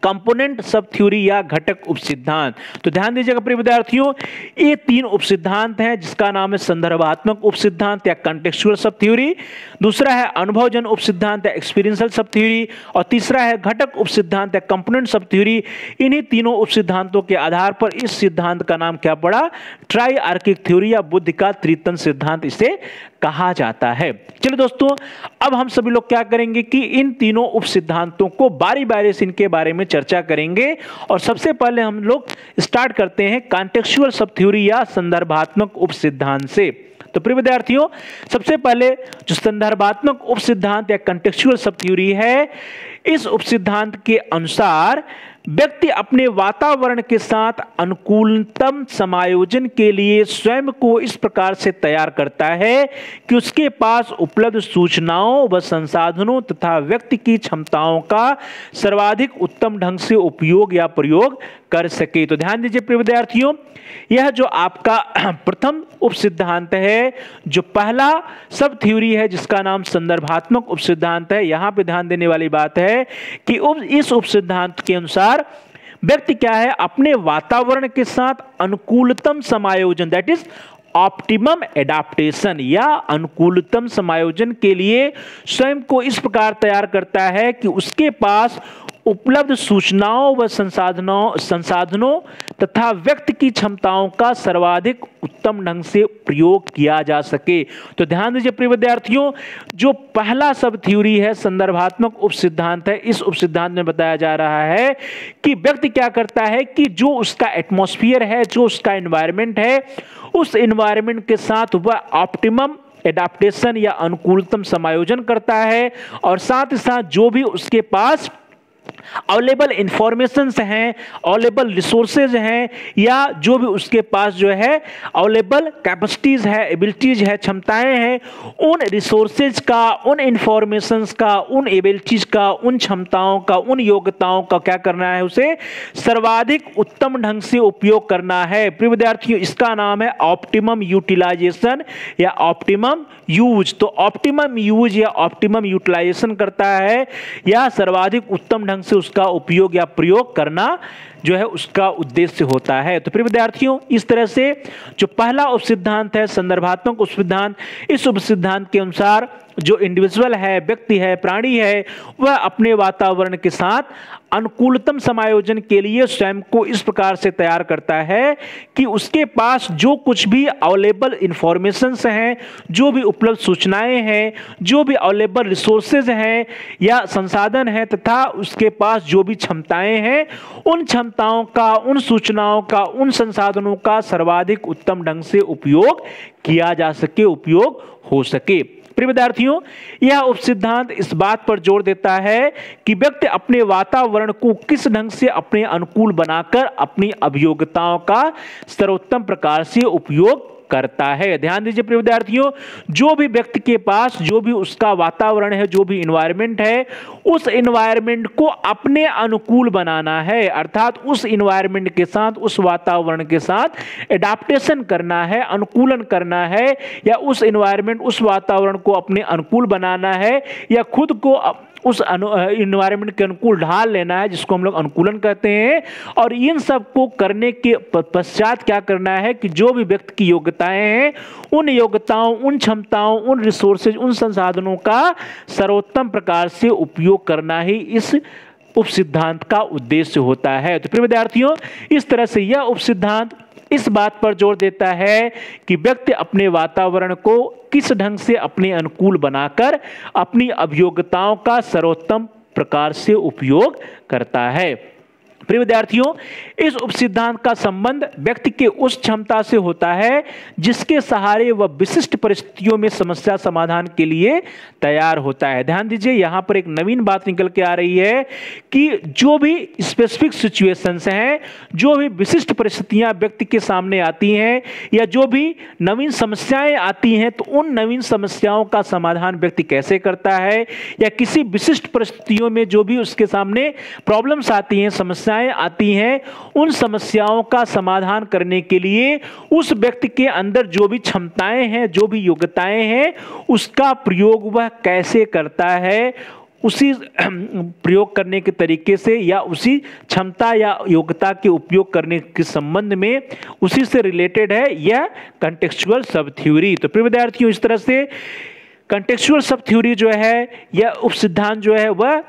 कंपोनेंट सब थ्योरी या घटक उप सिद्धांत। तो ध्यान दीजिएगा प्रिय विद्यार्थियों, ये 3 उप सिद्धांत हैं जिसका नाम है संदर्भात्मक उप सिद्धांत या कॉन्टेक्सचुअल सब थ्योरी, दूसरा है अनुभवजन्य उप सिद्धांत या एक्सपीरियंशियल सब थ्योरी, और तीसरा है घटक उप सिद्धांत या कंपोनेंट सब थ्योरी। इन्हीं तीनों उप सिद्धांतों के आधार पर इस सिद्धांत का नाम क्या पड़ा? ट्राई-आर्किक थ्योरी या बुद्धि का त्रितंत्र सिद्धांत इसे कहा जाता है। चलिए दोस्तों, अब हम सभी लोग क्या करेंगे कि इन तीनों उप सिद्धांतों को बारी बारी से इनके बारे में चर्चा करेंगे, और सबसे पहले हम लोग स्टार्ट करते हैं कॉन्टेक्सचुअल सब थ्योरी या संदर्भात्मक उप सिद्धांत से। तो प्रिय विद्यार्थियों, सबसे पहले जो संदर्भात्मक उप सिद्धांत या कॉन्टेक्सचुअल सब थ्योरी है, इस उप सिद्धांत के अनुसार व्यक्ति अपने वातावरण के साथ अनुकूलतम समायोजन के लिए स्वयं को इस प्रकार से तैयार करता है कि उसके पास उपलब्ध सूचनाओं व संसाधनों तथा व्यक्ति की क्षमताओं का सर्वाधिक उत्तम ढंग से उपयोग या प्रयोग कर सके। तो ध्यान दीजिए प्रिय विद्यार्थियों, यह जो आपका प्रथम उप सिद्धांत है, जो पहला सब थ्योरी है जिसका नाम संदर्भात्मक उप सिद्धांत है, यहां पे ध्यान देने वाली बात है कि इस उप सिद्धांत के अनुसार व्यक्ति क्या है, अपने वातावरण के साथ अनुकूलतम समायोजन दैट इज ऑप्टिमम एडाप्टेशन या अनुकूलतम समायोजन के लिए स्वयं को इस प्रकार तैयार करता है कि उसके पास उपलब्ध सूचनाओं व संसाधनों तथा व्यक्ति की क्षमताओं का सर्वाधिक उत्तम ढंग से प्रयोग किया जा सके। तो ध्यान दीजिए प्रिय विद्यार्थियों, जो पहला सब थ्योरी है संदर्भात्मक उप सिद्धांत है, इस उप सिद्धांत में बताया जा रहा है कि व्यक्ति क्या करता है कि जो उसका एटमॉस्फेयर है, जो उसका एनवायरनमेंट है, उस एनवायरनमेंट के साथ वह ऑप्टिमम एडाप्टेशन या अनुकूलतम समायोजन करता है, और साथ ही साथ जो भी उसके पास अवेलेबल इंफॉर्मेशन हैं, अवेलेबल रिसोर्सेज हैं, या जो भी उसके पास जो है अवेलेबल कैपेसिटीज है, एबिलिटीज है, क्षमताएं हैं, उन रिसोर्सेज का, उन इंफॉर्मेशंस का, उन एबिलिटीज का, उन क्षमताओं का, उन योग्यताओं का क्या करना है, उसे सर्वाधिक उत्तम ढंग से उपयोग करना है। प्रिय विद्यार्थियों, इसका नाम है ऑप्टिमम यूटिलाइजेशन या ऑप्टिमम यूज। तो ऑप्टिमम यूज या ऑप्टिमम यूटिलाइजेशन करता है या सर्वाधिक उत्तम ढंग से उसका उपयोग या प्रयोग करना जो है उसका उद्देश्य होता है। तो प्रिय विद्यार्थियों, इस तरह से जो पहला उप सिद्धांत है संदर्भात्मक उप सिद्धांत, इस उप सिद्धांत के अनुसार जो इंडिविजुअल है, व्यक्ति है, प्राणी है, वह अपने वातावरण के साथ अनुकूलतम समायोजन के लिए स्वयं को इस प्रकार से तैयार करता है कि उसके पास जो कुछ भी अवेलेबल इंफॉर्मेशंस हैं, जो भी उपलब्ध सूचनाएं हैं, जो भी अवेलेबल रिसोर्सेज हैं या संसाधन हैं, तथा उसके पास जो भी क्षमताएं हैं, उन क्षमताओं का, उन सूचनाओं का, उन संसाधनों का सर्वाधिक उत्तम ढंग से उपयोग किया जा सके, उपयोग हो सके। प्रिय विद्यार्थियों, यह उप सिद्धांत इस बात पर जोर देता है कि व्यक्ति अपने वातावरण को किस ढंग से अपने अनुकूल बनाकर अपनी अभियोग्यताओं का सर्वोत्तम प्रकार से उपयोग करता है। ध्यान दीजिए प्रिय विद्यार्थियों, जो भी व्यक्ति के पास जो भी उसका वातावरण है, जो भी एनवायरनमेंट है, उस एनवायरनमेंट को अपने अनुकूल बनाना है, अर्थात उस एनवायरनमेंट के साथ, उस वातावरण के साथ एडाप्टेशन करना है, अनुकूलन करना है, या उस एनवायरनमेंट, उस वातावरण को अपने अनुकूल बनाना है, या खुद को उस इन्वायरमेंट के अनुकूल ढाल लेना है, जिसको हम लोग अनुकूलन कहते हैं। और इन सब को करने के पश्चात क्या करना है कि जो भी व्यक्ति की योग्यताएं हैं, उन योग्यताओं, उन क्षमताओं, उन रिसोर्सेज, उन संसाधनों का सर्वोत्तम प्रकार से उपयोग करना ही इस उपसिद्धांत का उद्देश्य होता है। तो प्रिय विद्यार्थियों, इस तरह से यह उपसिद्धांत इस बात पर जोर देता है कि व्यक्ति अपने वातावरण को किस ढंग से अपने अनुकूल बनाकर अपनी अभियोग्यताओं का सर्वोत्तम प्रकार से उपयोग करता है। प्रिय विद्यार्थियों, इस उपसिद्धांत का संबंध व्यक्ति के उस क्षमता से होता है जिसके सहारे वह विशिष्ट परिस्थितियों में समस्या समाधान के लिए तैयार होता है। ध्यान दीजिए, यहां पर एक नवीन बात निकल के आ रही है कि जो भी स्पेसिफिक सिचुएशंस हैं, जो भी विशिष्ट परिस्थितियां व्यक्ति के सामने आती हैं, या जो भी नवीन समस्याएं आती हैं, तो उन नवीन समस्याओं का समाधान व्यक्ति कैसे करता है, या किसी विशिष्ट परिस्थितियों में जो भी उसके सामने प्रॉब्लम्स आती हैं, समस्याएं आती हैं, उन समस्याओं का समाधान करने के लिए उस व्यक्ति के अंदर जो भी क्षमताएं हैं, जो भी योग्यताएं हैं, उसका प्रयोग वह कैसे करता है, उसी प्रयोग करने के तरीके से या उसी क्षमता या योग्यता के उपयोग करने के संबंध में उसी से रिलेटेड है यह कॉन्टेक्सचुअल सब थ्योरी। तो प्रिय विद्यार्थियों, इस तरह से कॉन्टेक्सचुअल सब थ्योरी जो है, यह उपसिद्धांत जो है, वह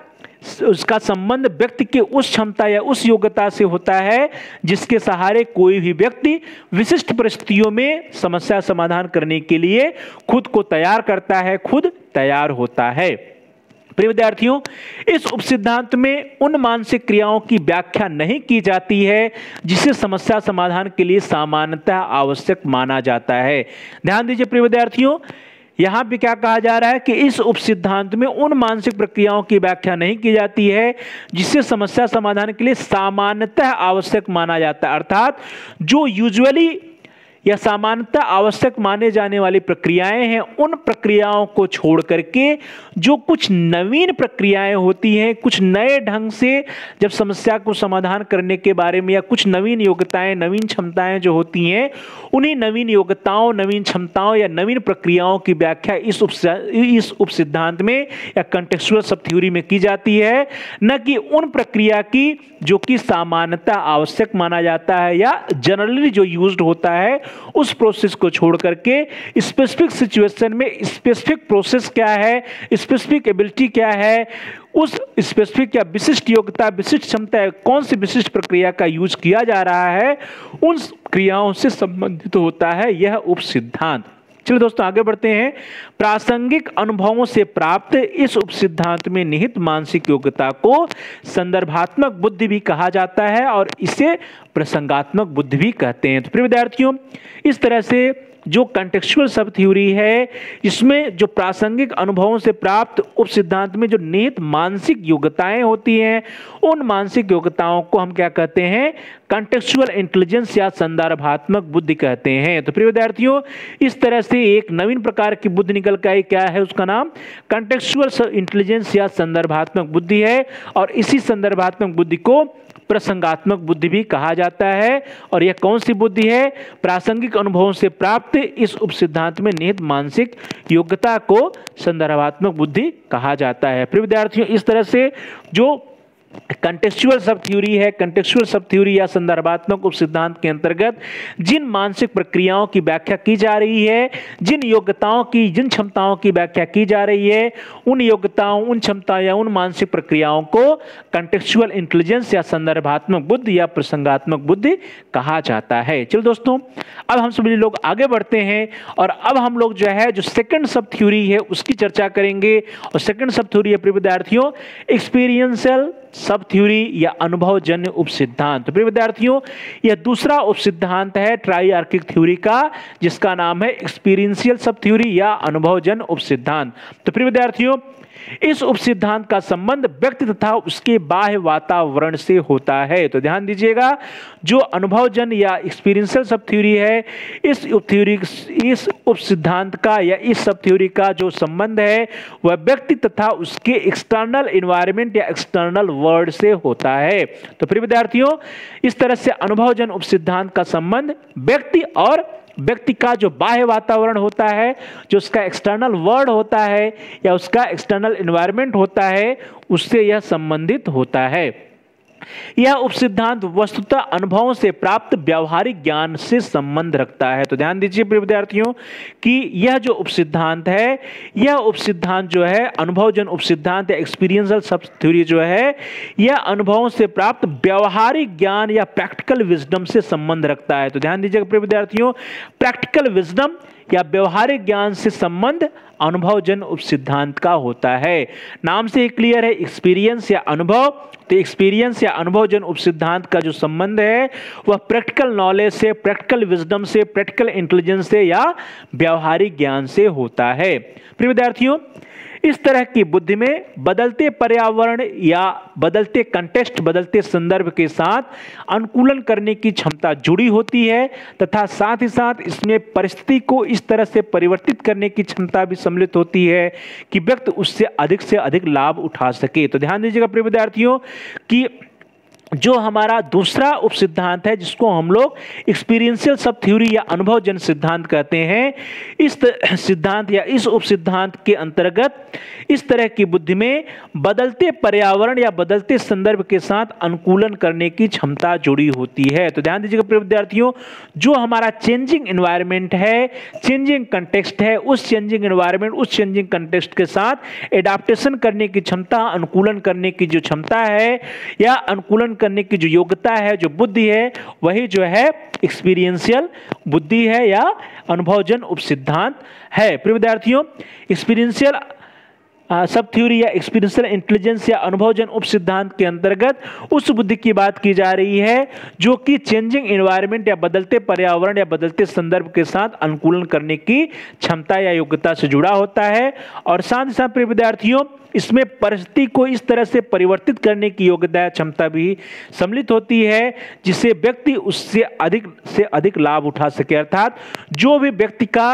उसका संबंध व्यक्ति के उस क्षमता या उस योग्यता से होता है जिसके सहारे कोई भी व्यक्ति विशिष्ट परिस्थितियों में समस्या समाधान करने के लिए खुद को तैयार करता है, खुद तैयार होता है। प्रिय विद्यार्थियों, इस उपसिद्धांत में उन मानसिक क्रियाओं की व्याख्या नहीं की जाती है जिसे समस्या समाधान के लिए सामान्यतः आवश्यक माना जाता है। ध्यान दीजिए प्रिय विद्यार्थियों, यहां पे क्या कहा जा रहा है कि इस उपसिद्धांत में उन मानसिक प्रक्रियाओं की व्याख्या नहीं की जाती है जिससे समस्या समाधान के लिए सामान्यतः आवश्यक माना जाता है। अर्थात जो यूजुअली या सामान्यतः आवश्यक माने जाने वाली प्रक्रियाएं हैं, उन प्रक्रियाओं को छोड़ करके जो कुछ नवीन प्रक्रियाएं होती हैं, कुछ नए ढंग से जब समस्या को समाधान करने के बारे में, या कुछ नवीन योग्यताएं, नवीन क्षमताएं जो होती हैं, उन्हीं नवीन योग्यताओं, नवीन क्षमताओं या नवीन प्रक्रियाओं की व्याख्या इस उपसिद्धांत में या कॉन्टेक्सचुअल सब थ्योरी में की जाती है, न कि उन प्रक्रिया की जो कि सामान्यतः आवश्यक माना जाता है या जनरली जो यूज्ड होता है, उस प्रोसेस को छोड़ करके स्पेसिफिक सिचुएशन में स्पेसिफिक प्रोसेस क्या है, स्पेसिफिक एबिलिटी क्या है, उस स्पेसिफिक या विशिष्ट योग्यता, विशिष्ट क्षमता, कौन सी विशिष्ट प्रक्रिया का यूज किया जा रहा है, उन क्रियाओं से संबंधित होता है यह उपसिद्धांत। चलिए दोस्तों, आगे बढ़ते हैं। प्रासंगिक अनुभवों से प्राप्त इस उपसिद्धांत में निहित मानसिक योग्यता को संदर्भात्मक बुद्धि भी कहा जाता है और इसे प्रसंगात्मक बुद्धि भी कहते हैं। तो प्रिय विद्यार्थियों, इस तरह से जो कॉन्टेक्सचुअल सब थ्योरी है, इसमें जो प्रासंगिक अनुभवों से प्राप्त उपसिद्धांत में जो निहित मानसिक योग्यताएं होती हैं, उन मानसिक योग्यताओं को हम क्या कहते हैं, कॉन्टेक्सचुअल इंटेलिजेंस या संदर्भात्मक बुद्धि कहते हैं। तो प्रिय विद्यार्थियों, इस तरह से एक नवीन प्रकार की बुद्धि निकल के आई, क्या है उसका नाम, कॉन्टेक्सचुअल इंटेलिजेंस या संदर्भात्मक बुद्धि है, और इसी संदर्भात्मक बुद्धि को प्रसंगात्मक बुद्धि भी कहा जाता है। और यह कौन सी बुद्धि है, प्रासंगिक अनुभवों से प्राप्त इस उपसिद्धांत में निहित मानसिक योग्यता को संदर्भात्मक बुद्धि कहा जाता है। प्रिय विद्यार्थियों, इस तरह से जो कॉन्टेक्सचुअल सब थ्योरी है, कॉन्टेक्सचुअल सब थ्योरी या संदर्भात्मक उपसिद्धांत के अंतर्गत जिन मानसिक प्रक्रियाओं की व्याख्या की जा रही है, जिन योग्यताओं की, जिन क्षमताओं की व्याख्या की जा रही है, उन योग्यताओं, उन क्षमता या उन मानसिक प्रक्रियाओं को कॉन्टेक्सचुअल इंटेलिजेंस या संदर्भात्मक बुद्धि या प्रसंगात्मक बुद्धि कहा जाता है। चलो दोस्तों, अब हम सभी लोग आगे बढ़ते हैं और अब हम लोग जो है, जो सेकंड सब थ्योरी है उसकी चर्चा करेंगे। और सेकंड सब थ्योरी है प्रिय विद्यार्थियों, एक्सपीरियंशियल सब थ्योरी या अनुभवजन्य उपसिद्धांत। तो प्रिय विद्यार्थियों, यह दूसरा उपसिद्धांत है ट्राइआर्किक थ्योरी का, जिसका नाम है एक्सपीरियंशियल सब थ्योरी या अनुभवजन्य उपसिद्धांत। तो प्रिय विद्यार्थियों, इस उपसिद्धांत का संबंध व्यक्ति तथा उसके बाह्य वातावरण से होता है। तो ध्यान दीजिएगा, जो अनुभवजन्य या एक्सपीरियंशियल सब थ्योरी है, इस उपसिद्धांत का या इस सब थ्योरी का जो संबंध है वह व्यक्ति तथा उसके एक्सटर्नल एनवायरनमेंट या एक्सटर्नल वर्ल्ड से होता है। तो प्रिय विद्यार्थियों, इस तरह से अनुभवजन्य उपसिद्धांत का संबंध व्यक्ति और व्यक्ति का जो बाह्य वातावरण होता है, जो उसका एक्सटर्नल वर्ल्ड होता है या उसका एक्सटर्नल एनवायरनमेंट होता है, उससे यह संबंधित होता है। यह उपसिद्धांत वस्तुतः अनुभवों से प्राप्त व्यावहारिक ज्ञान से संबंध रखता है। तो ध्यान दीजिए प्रिय विद्यार्थियों कि यह जो उपसिद्धांत है, यह उपसिद्धांत जो है अनुभवजन्य उपसिद्धांत या एक्सपीरियंशियल सब थ्योरी जो है, यह अनुभवों से प्राप्त व्यावहारिक ज्ञान या प्रैक्टिकल विजडम से संबंध रखता है। तो ध्यान दीजिएगा प्रिय विद्यार्थियों, प्रैक्टिकल विजडम या व्यवहारिक ज्ञान से संबंध अनुभवजन्य उपसिद्धांत का होता है। नाम से ही क्लियर है, एक्सपीरियंस या अनुभव। तो एक्सपीरियंस या अनुभवजन्य उपसिद्धांत का जो संबंध है वह प्रैक्टिकल नॉलेज से, प्रैक्टिकल विजडम से, प्रैक्टिकल इंटेलिजेंस से या व्यवहारिक ज्ञान से होता है। प्रिय विद्यार्थियों, इस तरह की बुद्धि में बदलते पर्यावरण या बदलते कंटेक्स्ट, बदलते संदर्भ के साथ अनुकूलन करने की क्षमता जुड़ी होती है तथा साथ ही साथ इसमें परिस्थिति को इस तरह से परिवर्तित करने की क्षमता भी सम्मिलित होती है कि व्यक्ति उससे अधिक लाभ उठा सके। तो ध्यान दीजिएगा प्रिय विद्यार्थियों कि जो हमारा दूसरा उपसिद्धांत है, जिसको हम लोग एक्सपीरियंशियल सब थ्योरी या अनुभवजन्य सिद्धांत कहते हैं, इस सिद्धांत या इस उपसिद्धांत के अंतर्गत इस तरह की बुद्धि में बदलते पर्यावरण या बदलते संदर्भ के साथ अनुकूलन करने की क्षमता जुड़ी होती है। तो ध्यान दीजिएगा प्रिय विद्यार्थियों, जो हमारा चेंजिंग एनवायरनमेंट है, चेंजिंग कंटेक्स्ट है, उस चेंजिंग एनवायरनमेंट, उस चेंजिंग कंटेक्स्ट के साथ एडाप्टेशन करने की क्षमता, अनुकूलन करने की जो क्षमता है या अनुकूलन करने की जो योग्यता है, जो बुद्धि है, वही जो है एक्सपीरियंशियल बुद्धि है या अनुभवजन्य उपसिद्धांत है। प्रिय विद्यार्थियों, एक्सपीरियंशियल सब थ्योरी या एक्सपीरियंशियल इंटेलिजेंस या अनुभवजन्य उपसिद्धांत के अंतर्गत उस बुद्धि की बात की जा रही है जो कि चेंजिंग एनवायरनमेंट या बदलते पर्यावरण या बदलते संदर्भ के साथ अनुकूलन करने की क्षमता या योग्यता से जुड़ा होता है। और साथ ही साथ प्रिय विद्यार्थियों, इसमें परिस्थिति को इस तरह से परिवर्तित करने की योग्यता या क्षमता भी सम्मिलित होती है जिससे व्यक्ति उससे अधिक लाभ उठा सके। अर्थात जो भी व्यक्ति का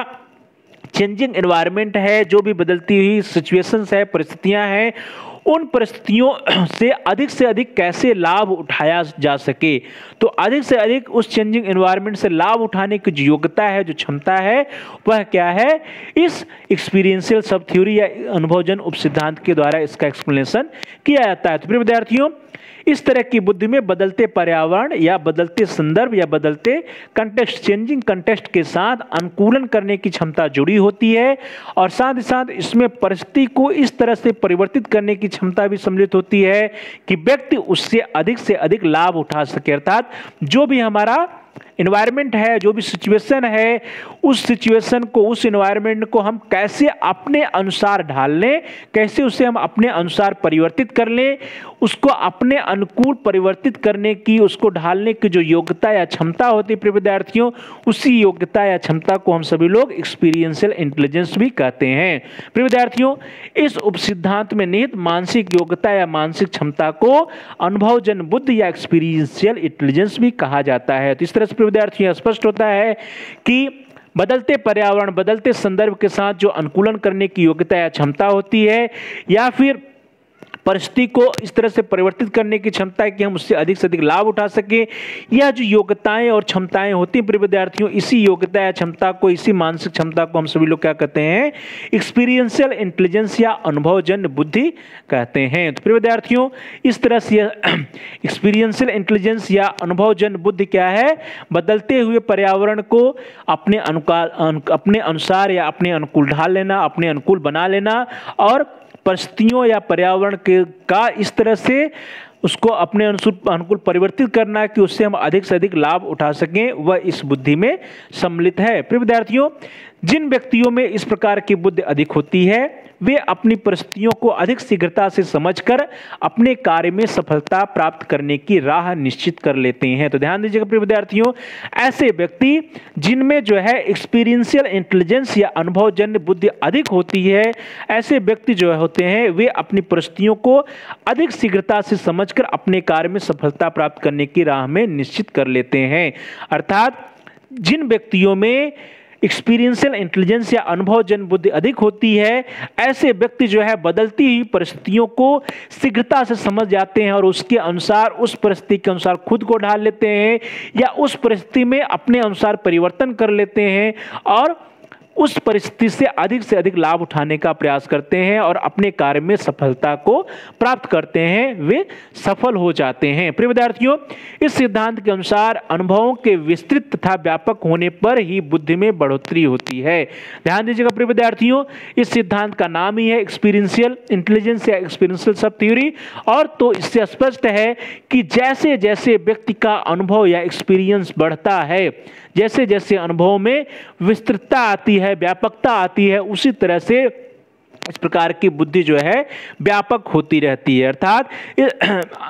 चेंजिंग एनवायरनमेंट है, जो भी बदलती हुई सिचुएशंस है, परिस्थितियां हैं, उन परिस्थितियों से अधिक कैसे लाभ उठाया जा सके। तो अधिक से अधिक उस चेंजिंग एनवायरनमेंट से लाभ उठाने की जो योग्यता है, जो क्षमता है, वह क्या है, इस एक्सपीरियंशियल सब थ्योरी या अनुभवजन्य उपसिद्धांत के द्वारा इसका एक्सप्लेनेशन किया जाता है। तो प्रिय विद्यार्थियों, इस तरह की बुद्धि में बदलते पर्यावरण या बदलते संदर्भ या बदलते कंटेक्स्ट, चेंजिंग कंटेक्स्ट के साथ अनुकूलन करने की क्षमता जुड़ी होती है और साथ ही साथ इसमें परिस्थिति को इस तरह से परिवर्तित करने की क्षमता भी सम्मिलित होती है कि व्यक्ति उससे अधिक लाभ उठा सके। अर्थात जो भी हमारा एनवायरनमेंट है, जो भी सिचुएशन है, उस सिचुएशन को, उस एनवायरनमेंट को हम कैसे अपने अनुसार ढाल लें, कैसे उसे हम अपने अनुसार परिवर्तित कर लें, उसको अपने अनुकूल परिवर्तित करने की, उसको ढालने की जो योग्यता या क्षमता होती है प्रिय विद्यार्थियों, उसी योग्यता या क्षमता को हम सभी लोग एक्सपीरियंशियल इंटेलिजेंस भी कहते हैं। प्रिय विद्यार्थियों, इस उपसिद्धांत में निहित मानसिक योग्यता या मानसिक क्षमता को अनुभवजन्य बुद्धि या एक्सपीरियंशियल इंटेलिजेंस भी कहा जाता है। तो इस तरह से विद्यार्थियों स्पष्ट होता है कि बदलते पर्यावरण, बदलते संदर्भ के साथ जो अनुकूलन करने की योग्यता या क्षमता होती है या फिर परिस्थिति को इस तरह से परिवर्तित करने की क्षमता है कि हम उससे अधिक लाभ उठा सकें, यह जो योग्यताएं और क्षमताएं होती हैं प्रिय विद्यार्थियों, इसी योग्यता या क्षमता को, इसी मानसिक क्षमता को हम सभी लोग क्या कहते हैं, एक्सपीरियंशियल इंटेलिजेंस या अनुभवजन्य बुद्धि कहते हैं। तो प्रिय विद्यार्थियों, इस तरह से एक्सपीरियंशियल इंटेलिजेंस या अनुभवजन्य बुद्धि क्या है, बदलते हुए पर्यावरण को अपने अनुसार या अपने अनुकूल ढाल लेना, अपने अनुकूल बना लेना और परिस्थितियों या पर्यावरण का इस तरह से उसको अपने अनुकूल परिवर्तित करना कि उससे हम अधिक से अधिक लाभ उठा सकें, वह इस बुद्धि में सम्मिलित है। प्रिय विद्यार्थियों, जिन व्यक्तियों में इस प्रकार की बुद्धि अधिक होती है वे अपनी परिस्थितियों को अधिक शीघ्रता से समझकर अपने कार्य में सफलता प्राप्त करने की राह निश्चित कर लेते हैं। तो ध्यान दीजिएगा प्रिय विद्यार्थियों, ऐसे व्यक्ति जिनमें जो है एक्सपीरियंशियल इंटेलिजेंस या अनुभवजन्य बुद्धि अधिक होती है, ऐसे व्यक्ति जो होते हैं वे अपनी परिस्थितियों को अधिक शीघ्रता से समझकर अपने कार्य में सफलता प्राप्त करने की राह में निश्चित कर लेते हैं। अर्थात जिन व्यक्तियों में एक्सपीरियंशियल इंटेलिजेंस या अनुभवजन्य बुद्धि अधिक होती है, ऐसे व्यक्ति जो है बदलती हुई परिस्थितियों को शीघ्रता से समझ जाते हैं और उसके अनुसार, उस परिस्थिति के अनुसार खुद को ढाल लेते हैं या उस परिस्थिति में अपने अनुसार परिवर्तन कर लेते हैं और उस परिस्थिति से अधिक लाभ उठाने का प्रयास करते हैं और अपने कार्य में सफलता को प्राप्त करते हैं, वे सफल हो जाते हैं। प्रिय विद्यार्थियों, इस सिद्धांत के अनुसार अनुभवों के विस्तृत तथा व्यापक होने पर ही बुद्धि में बढ़ोतरी होती है। ध्यान दीजिएगा प्रिय विद्यार्थियों, इस सिद्धांत का नाम ही है एक्सपीरियंशियल इंटेलिजेंस या एक्सपीरियंशियल सब थ्योरी। और तो इससे स्पष्ट है कि जैसे जैसे व्यक्ति का अनुभव या एक्सपीरियंस बढ़ता है, जैसे जैसे अनुभव में विस्तृतता आती है, व्यापकता आती है, उसी तरह से इस प्रकार की बुद्धि जो है व्यापक होती रहती है। अर्थात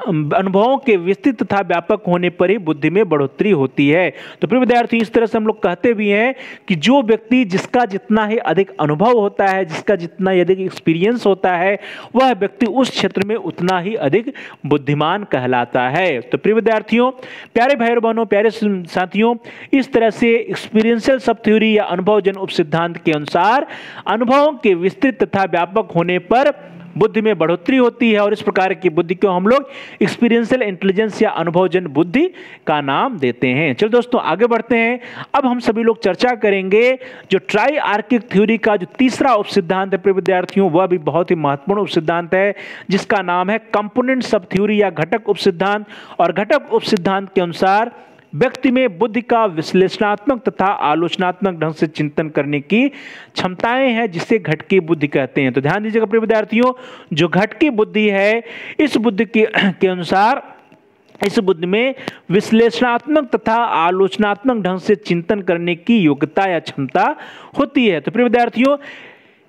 अनुभवों के विस्तृत तथा व्यापक होने पर ही बुद्धि में बढ़ोतरी होती है। तो प्रिय विद्यार्थी, इस तरह से हम लोग कहते भी हैं कि जो व्यक्ति, जिसका जितना ही अधिक अनुभव होता है, जिसका जितना ही अधिक एक्सपीरियंस होता है, वह व्यक्ति उस क्षेत्र में उतना ही अधिक बुद्धिमान कहलाता है। तो प्रिय विद्यार्थियों, प्यारे भाई बहनों, प्यारे साथियों, इस तरह से एक्सपीरियंशियल सब थ्योरी या अनुभवजन्य उपसिद्धांत के अनुसार अनुभवों के विस्तृत तथा व्यापक होने पर बुद्धि में बढ़ोतरी होती है और इस प्रकार की बुद्धि को हम लोग एक्सपीरियंशियल इंटेलिजेंस या अनुभवजन्य बुद्धि का नाम देते हैं। चलो दोस्तों, आगे बढ़ते हैं। अब हम सभी लोग चर्चा करेंगे जो ट्राइआर्किक थ्योरी का जो तीसरा उपसिद्धांत है प्रिय विद्यार्थियों, वह भी बहुत ही महत्वपूर्ण उपसिद्धांत है, जिसका नाम है कंपोनेंट सब थ्योरी या घटक उपसिद्धांत। और घटक उपसिद्धांत के अनुसार व्यक्ति में बुद्धि का विश्लेषणात्मक तथा आलोचनात्मक ढंग से चिंतन करने की क्षमताएं हैं, जिसे घटकी बुद्धि कहते हैं। तो ध्यान दीजिएगा प्रिय विद्यार्थियों, जो घटकी बुद्धि है, इस बुद्धि के अनुसार इस बुद्धि में विश्लेषणात्मक तथा आलोचनात्मक ढंग से चिंतन करने की योग्यता या क्षमता होती है। तो प्रिय विद्यार्थियों,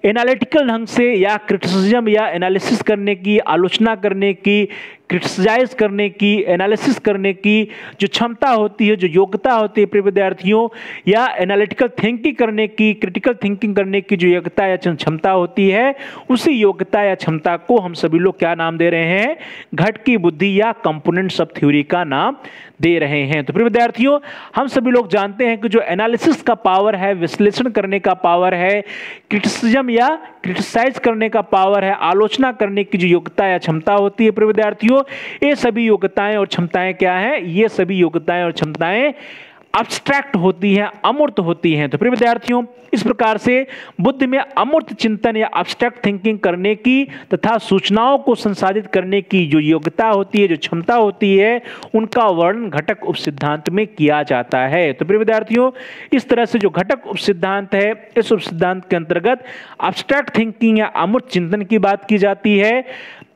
एनालिटिकल ढंग से या क्रिटिसिज्म या एनालिसिस करने की, आलोचना करने की, क्रिटिसाइज करने की, एनालिसिस करने की जो क्षमता होती है, जो योग्यता होती है प्रिय विद्यार्थियों, या एनालिटिकल थिंकिंग करने की, क्रिटिकल थिंकिंग करने की जो योग्यता या क्षमता होती है, उसी योग्यता या क्षमता को हम सभी लोग क्या नाम दे रहे हैं? घटकी बुद्धि या कंपोनेंट सब थ्योरी का नाम दे रहे हैं। तो प्रिय विद्यार्थियों, हम सभी लोग जानते हैं कि जो एनालिसिस का पावर है, विश्लेषण करने का पावर है, क्रिटिसिज्म या क्रिटिसाइज करने का पावर है, आलोचना करने की जो योग्यता या क्षमता होती है प्रिय विद्यार्थियों, ये सभी योग्यताएं और क्षमताएं क्या हैं? ये सभी योग्यताएं और क्षमताएं अब्स्ट्रैक्ट होती हैं, अमूर्त होती हैं। तो प्रिय विद्यार्थियों, इस प्रकार से बुद्धि में अमूर्त चिंतन या अब्स्ट्रैक्ट थिंकिंग करने की तथा सूचनाओं को संसाधित करने की जो योग्यता होती है, जो क्षमता होती है, उनका वर्णन घटक उपसिद्धांत में किया जाता है। तो प्रिय विद्यार्थियों, इस तरह से जो घटक उपसिद्धांत है, इस उपसिद्धांत के अंतर्गत अब्स्ट्रैक्ट थिंकिंग या अमूर्त चिंतन की बात की जाती है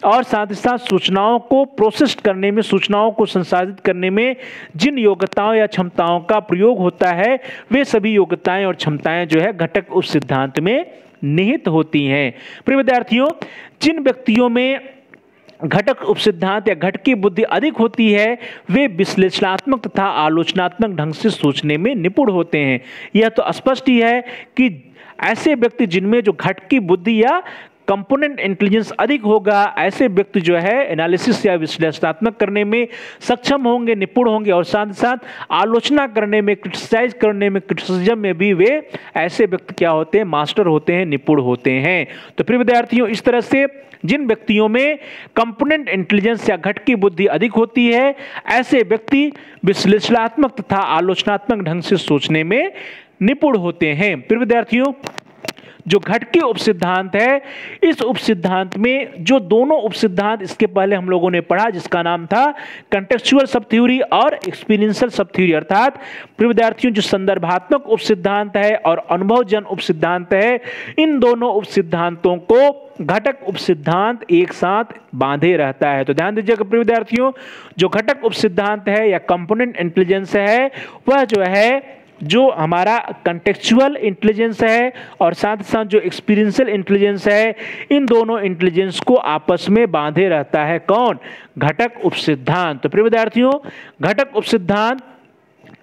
और साथ ही साथ सूचनाओं को प्रोसेस करने में, सूचनाओं को संसाधित करने में जिन योग्यताओं या क्षमताओं का प्रयोग होता है, वे सभी योग्यताएं और क्षमताएं जो है घटक उपसिद्धांत में निहित होती हैं। प्रिय विद्यार्थियों, जिन व्यक्तियों में घटक उपसिद्धांत या घटकी बुद्धि अधिक होती है, वे विश्लेषणात्मक तथा आलोचनात्मक ढंग से सोचने में निपुण होते हैं। यह तो स्पष्ट ही है कि ऐसे व्यक्ति जिनमें जो घटकी बुद्धि या कंपोनेंट इंटेलिजेंस अधिक होगा, ऐसे व्यक्ति जो है एनालिसिस या विश्लेषणात्मक करने में सक्षम होंगे, निपुण होंगे और साथ ही साथ आलोचना करने में, क्रिटिसाइज करने में, क्रिटिसिज्म में भी वे ऐसे व्यक्ति क्या होते हैं? मास्टर होते हैं, निपुण होते हैं। तो प्रिय विद्यार्थियों, इस तरह से जिन व्यक्तियों में कंपोनेंट इंटेलिजेंस या घटकी बुद्धि अधिक होती है, ऐसे व्यक्ति विश्लेषणात्मक तथा आलोचनात्मक ढंग से सोचने में निपुण होते हैं। प्रिय विद्यार्थियों, जो घटकी उपसिद्धांत है, इस उपसिद्धांत में जो दोनों उपसिद्धांत इसके पहले हम लोगों ने पढ़ा, जिसका नाम था कंटेक्चुअल सब थ्योरी और एक्सपीरियंशियल सब थ्योरी, अर्थात प्रिय विद्यार्थियों जो संदर्भात्मक उपसिद्धांत है और अनुभवजन्य उपसिद्धांत है, इन दोनों उपसिद्धांतों को घटक उपसिद्धांत एक साथ बांधे रहता है। तो ध्यान दीजिएगा प्रिय विद्यार्थियों, जो घटक उपसिद्धांत है या कंपोनेंट इंटेलिजेंस है, वह जो है जो हमारा कंटेक्चुअल इंटेलिजेंस है और साथ ही साथ जो एक्सपीरियंशियल इंटेलिजेंस है, इन दोनों इंटेलिजेंस को आपस में बांधे रहता है। कौन? घटक उपसिद्धांत। तो प्रिय विद्यार्थियों, घटक उपसिद्धांत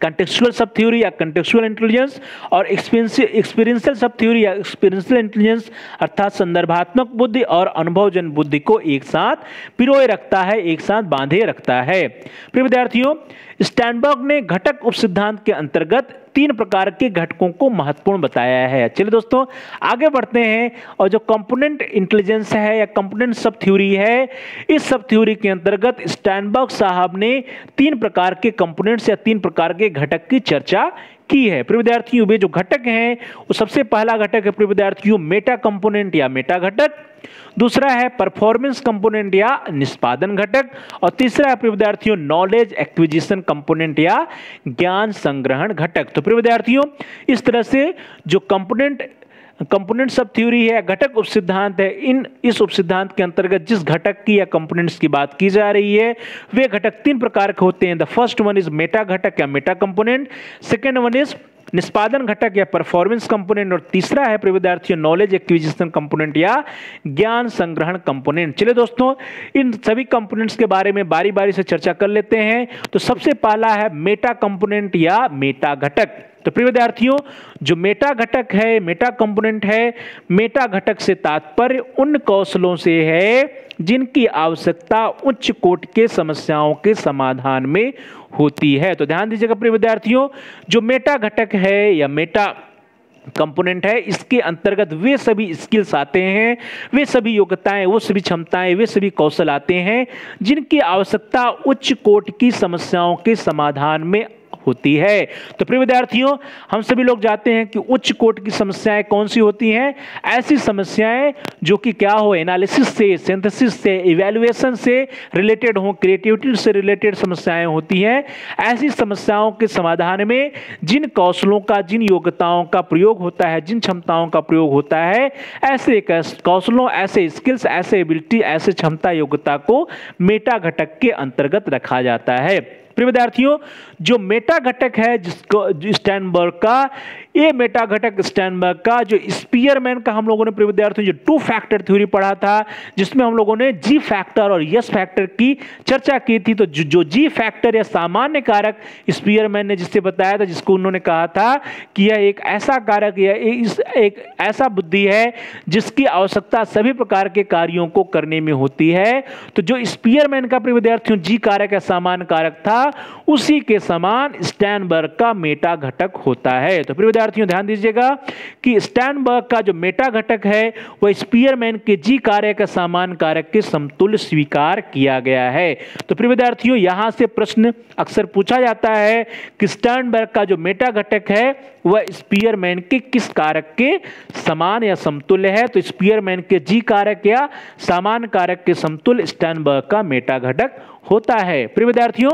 कंटेक्चुअल सब थ्योरी या कंटेक्चुअल इंटेलिजेंस, और एक्सपीरियंशियल सब थ्योरी या एक्सपीरियंशियल इंटेलिजेंस अर्थात संदर्भात्मक बुद्धि और अनुभवजन्य बुद्धि को एक साथ पिरोए रखता है, एक साथ बांधे रखता है। प्रिय विद्यार्थियों, स्टैनबर्ग ने घटक उपसिद्धांत के अंतर्गत 3 प्रकार के घटकों को महत्वपूर्ण बताया है। चलिए दोस्तों आगे बढ़ते हैं, और जो कंपोनेंट इंटेलिजेंस है या कंपोनेंट सब थ्योरी है, इस सब थ्योरी के अंतर्गत स्टैनबर्ग साहब ने 3 प्रकार के कंपोनेंट्स या 3 प्रकार के घटक की चर्चा की है। प्रिय विद्यार्थियों, वे जो घटक हैं वो सबसे पहला घटक है प्रिय विद्यार्थियों मेटा कंपोनेंट या मेटा घटक, दूसरा है परफॉर्मेंस कंपोनेंट या निष्पादन घटक, और तीसरा है प्रिय विद्यार्थियों नॉलेज एक्विजिशन कंपोनेंट या ज्ञान संग्रहण घटक। तो प्रिय विद्यार्थियों, इस तरह से जो कंपोनेंट सब थ्योरी है, घटक उपसिद्धांत है, इस उपसिद्धांत के अंतर्गत जिस घटक की या कंपोनेंट्स की बात की जा रही है वे घटक 3 प्रकार के होते हैं। The first one is Meta घटक या Meta component, second one is निष्पादन घटक या परफॉर्मेंस कंपोनेंट, और तीसरा है प्रिय विद्यार्थियों नॉलेज एक्विजिशन कंपोनेंट या ज्ञान संग्रहण कंपोनेंट। चलिए दोस्तों इन सभी कंपोनेंट्स के बारे में बारी बारी से चर्चा कर लेते हैं। तो सबसे पहला है मेटा कंपोनेंट या मेटा घटक। तो प्रिय विद्यार्थियों, जो मेटा घटक है, मेटा कंपोनेंट है, मेटा घटक से तात्पर्य उन कौशलों से है जिनकी आवश्यकता उच्च कोटि के समस्याओं के समाधान में होती है। तो ध्यान दीजिएगा प्रिय विद्यार्थियों, जो मेटा घटक है या मेटा कंपोनेंट है, इसके अंतर्गत वे सभी स्किल्स आते हैं, वे सभी योग्यताएं, वो सभी क्षमताएं, वे सभी कौशल आते हैं जिनकी आवश्यकता उच्च कोटि की समस्याओं के समाधान में होती है। तो प्रिय विद्यार्थियों, हम सभी लोग जानते हैं कि उच्च कोटि की समस्याएं कौन सी होती हैं? ऐसी समस्याएं जो कि क्या हो, एनालिसिस से, सिंथेसिस से, इवैल्यूएशन से रिलेटेड हो, क्रिएटिविटी से रिलेटेड समस्याएं होती हैं। ऐसी समस्याओं के समाधान में जिन कौशलों का, जिन योग्यताओं का प्रयोग होता है, जिन क्षमताओं का प्रयोग होता है, ऐसे कौशलों, ऐसे स्किल्स, ऐसे एबिलिटी, ऐसे क्षमता, योग्यता को मेटा घटक के अंतर्गत रखा जाता है। प्रिय विद्यार्थियों, जो मेटा घटक है जिसको स्टैनबर्ग का, ये मेटा घटक स्टैनबर्ग का जो स्पीयरमैन का हम लोगों ने प्रिय विद्यार्थियों जो 2 फैक्टर थ्योरी पढ़ा था, जिसमें हम लोगों ने जी फैक्टर और यस फैक्टर की चर्चा की थी। तो जो जी फैक्टर या सामान्य कारक स्पीयरमैन ने जिससे बताया था, जिसको उन्होंने कहा था कि यह एक ऐसा कारक या एक ऐसा बुद्धि है जिसकी आवश्यकता सभी प्रकार के कार्यों को करने में होती है। तो जो स्पीयरमैन का प्रिय विद्यार्थियों जी कारक या सामान्य कारक था, उसी के समान स्टैनबर्ग का मेटा घटक होता है। तो प्रिय विद्यार्थियों ध्यान दीजिएगा कि स्टैनबर्ग का जो मेटा घटक है वह स्पीयरमैन के जी कारक या सामान्य कारक के समतुल्य स्वीकार किया गया है। तो प्रिय विद्यार्थियों, यहां से प्रश्न अक्सर पूछा जाता है कि स्टैनबर्ग का जो मेटा घटक है वह स्पीयरमैन के किस कारक के समान या समतुल्य है? तो स्पीयरमैन के जी कारक या सामान्य कारक के समतुल्य स्टैनबर्ग का मेटा घटक होता है। प्रिय विद्यार्थियों,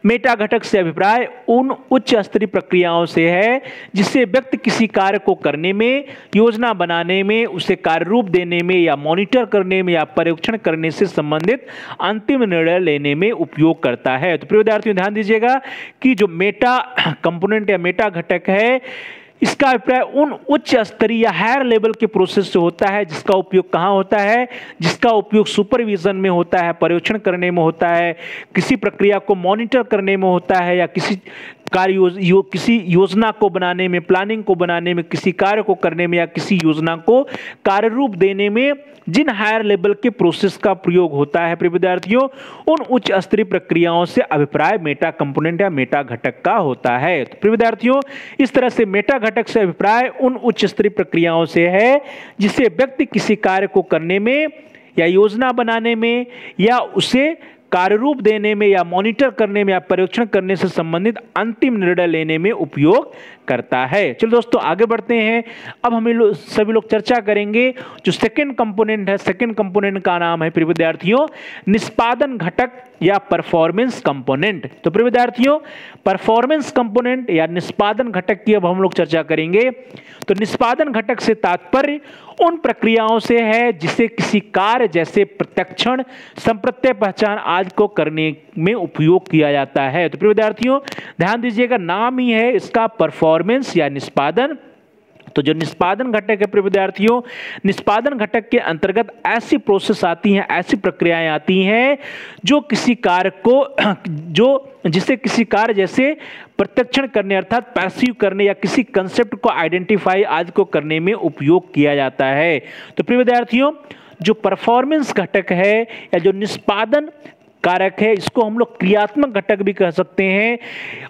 मेटा घटक से अभिप्राय उन उच्च स्तरीय प्रक्रियाओं से है जिससे व्यक्ति किसी कार्य को करने में, योजना बनाने में, उसे कार्य रूप देने में या मॉनिटर करने में या परीक्षण करने से संबंधित अंतिम निर्णय लेने में उपयोग करता है। तो प्रिय विद्यार्थियों ध्यान दीजिएगा कि जो मेटा कंपोनेंट या मेटा घटक है, इसका अभिप्राय उन उच्च स्तरीय या हायर लेवल के प्रोसेस से होता है जिसका उपयोग कहां होता है? जिसका उपयोग सुपरविजन में होता है, पर्यवेक्षण करने में होता है, किसी प्रक्रिया को मॉनिटर करने में होता है, या किसी किसी योजना को बनाने में, प्लानिंग को बनाने में, किसी कार्य को करने में या किसी योजना को कार्य रूप देने में जिन हायर लेवल के प्रोसेस का प्रयोग होता है प्रिय विद्यार्थियों, उन उच्च स्तरीय प्रक्रियाओं से अभिप्राय मेटा कंपोनेंट या मेटा घटक का होता है। तो प्रिय विद्यार्थियों, इस तरह से मेटा घटक से अभिप्राय उन उच्च स्तरीय प्रक्रियाओं से है जिससे व्यक्ति किसी कार्य को करने में या योजना बनाने में या उसे कार्य रूप देने में या मॉनिटर करने में या परीक्षण करने से संबंधित अंतिम निर्णय लेने में उपयोग करता है। चलो दोस्तों आगे बढ़ते हैं। अब हम सभी लोग चर्चा करेंगे जो सेकंड कंपोनेंट है। सेकंड कंपोनेंट का नाम है प्रिय विद्यार्थियों निष्पादन घटक या परफॉर्मेंस कंपोनेंट। तो प्रिय विद्यार्थियों, परफॉर्मेंस कंपोनेंट या निष्पादन घटक की अब हम लोग चर्चा करेंगे। तो निष्पादन घटक से तात्पर्य उन प्रक्रियाओं से है जिसे किसी कार्य जैसे प्रत्यक्षण, संप्रत्यय पहचान आदि को करने में उपयोग किया जाता है। तो प्रिय विद्यार्थियों ध्यान दीजिएगा, नाम ही है इसका परफॉर्मेंस या निष्पादन। तो जो निष्पादन घटक है प्रिय विद्यार्थियों, निष्पादन घटक के अंतर्गत ऐसी प्रोसेस आती हैं, ऐसी प्रक्रियाएं आती हैं जो किसी कार्य को जिसे किसी कार्य जैसे प्रत्यक्षण करने अर्थात पैसिव करने या किसी कंसेप्ट को आइडेंटिफाई आदि को करने में उपयोग किया जाता है। तो प्रिय विद्यार्थियों, जो परफॉर्मेंस घटक है या जो निष्पादन कारक है, इसको हम लोग क्रियात्मक घटक भी कह सकते हैं।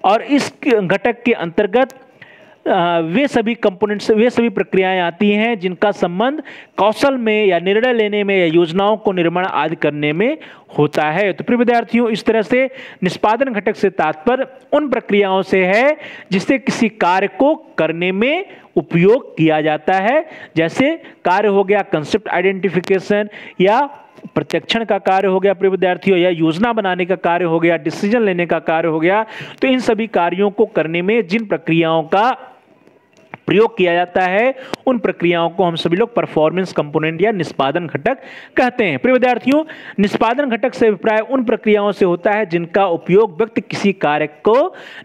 और इस घटक के अंतर्गत वे सभी कंपोनेंट्स, वे सभी प्रक्रियाएं आती हैं जिनका संबंध कौशल में या निर्णय लेने में या योजनाओं को निर्माण आदि करने में होता है। तो प्रिय विद्यार्थियों, इस तरह से निष्पादन घटक से तात्पर्य उन प्रक्रियाओं से है जिससे किसी कार्य को करने में उपयोग किया जाता है। जैसे कार्य हो गया कंसेप्ट आइडेंटिफिकेशन, या प्रत्यक्षण का कार्य हो गया प्रिय विद्यार्थियों, या योजना बनाने का कार्य हो गया, डिसीजन लेने का कार्य हो गया। तो इन सभी कार्यों को करने में जिन प्रक्रियाओं का प्रयोग किया जाता है, उन प्रक्रियाओं को हम सभी लोग परफॉर्मेंस कंपोनेंट या निष्पादन घटक कहते हैं। प्रिय विद्यार्थियों, निष्पादन घटक से अभिप्राय उन प्रक्रियाओं से होता है जिनका उपयोग व्यक्ति किसी कार्य को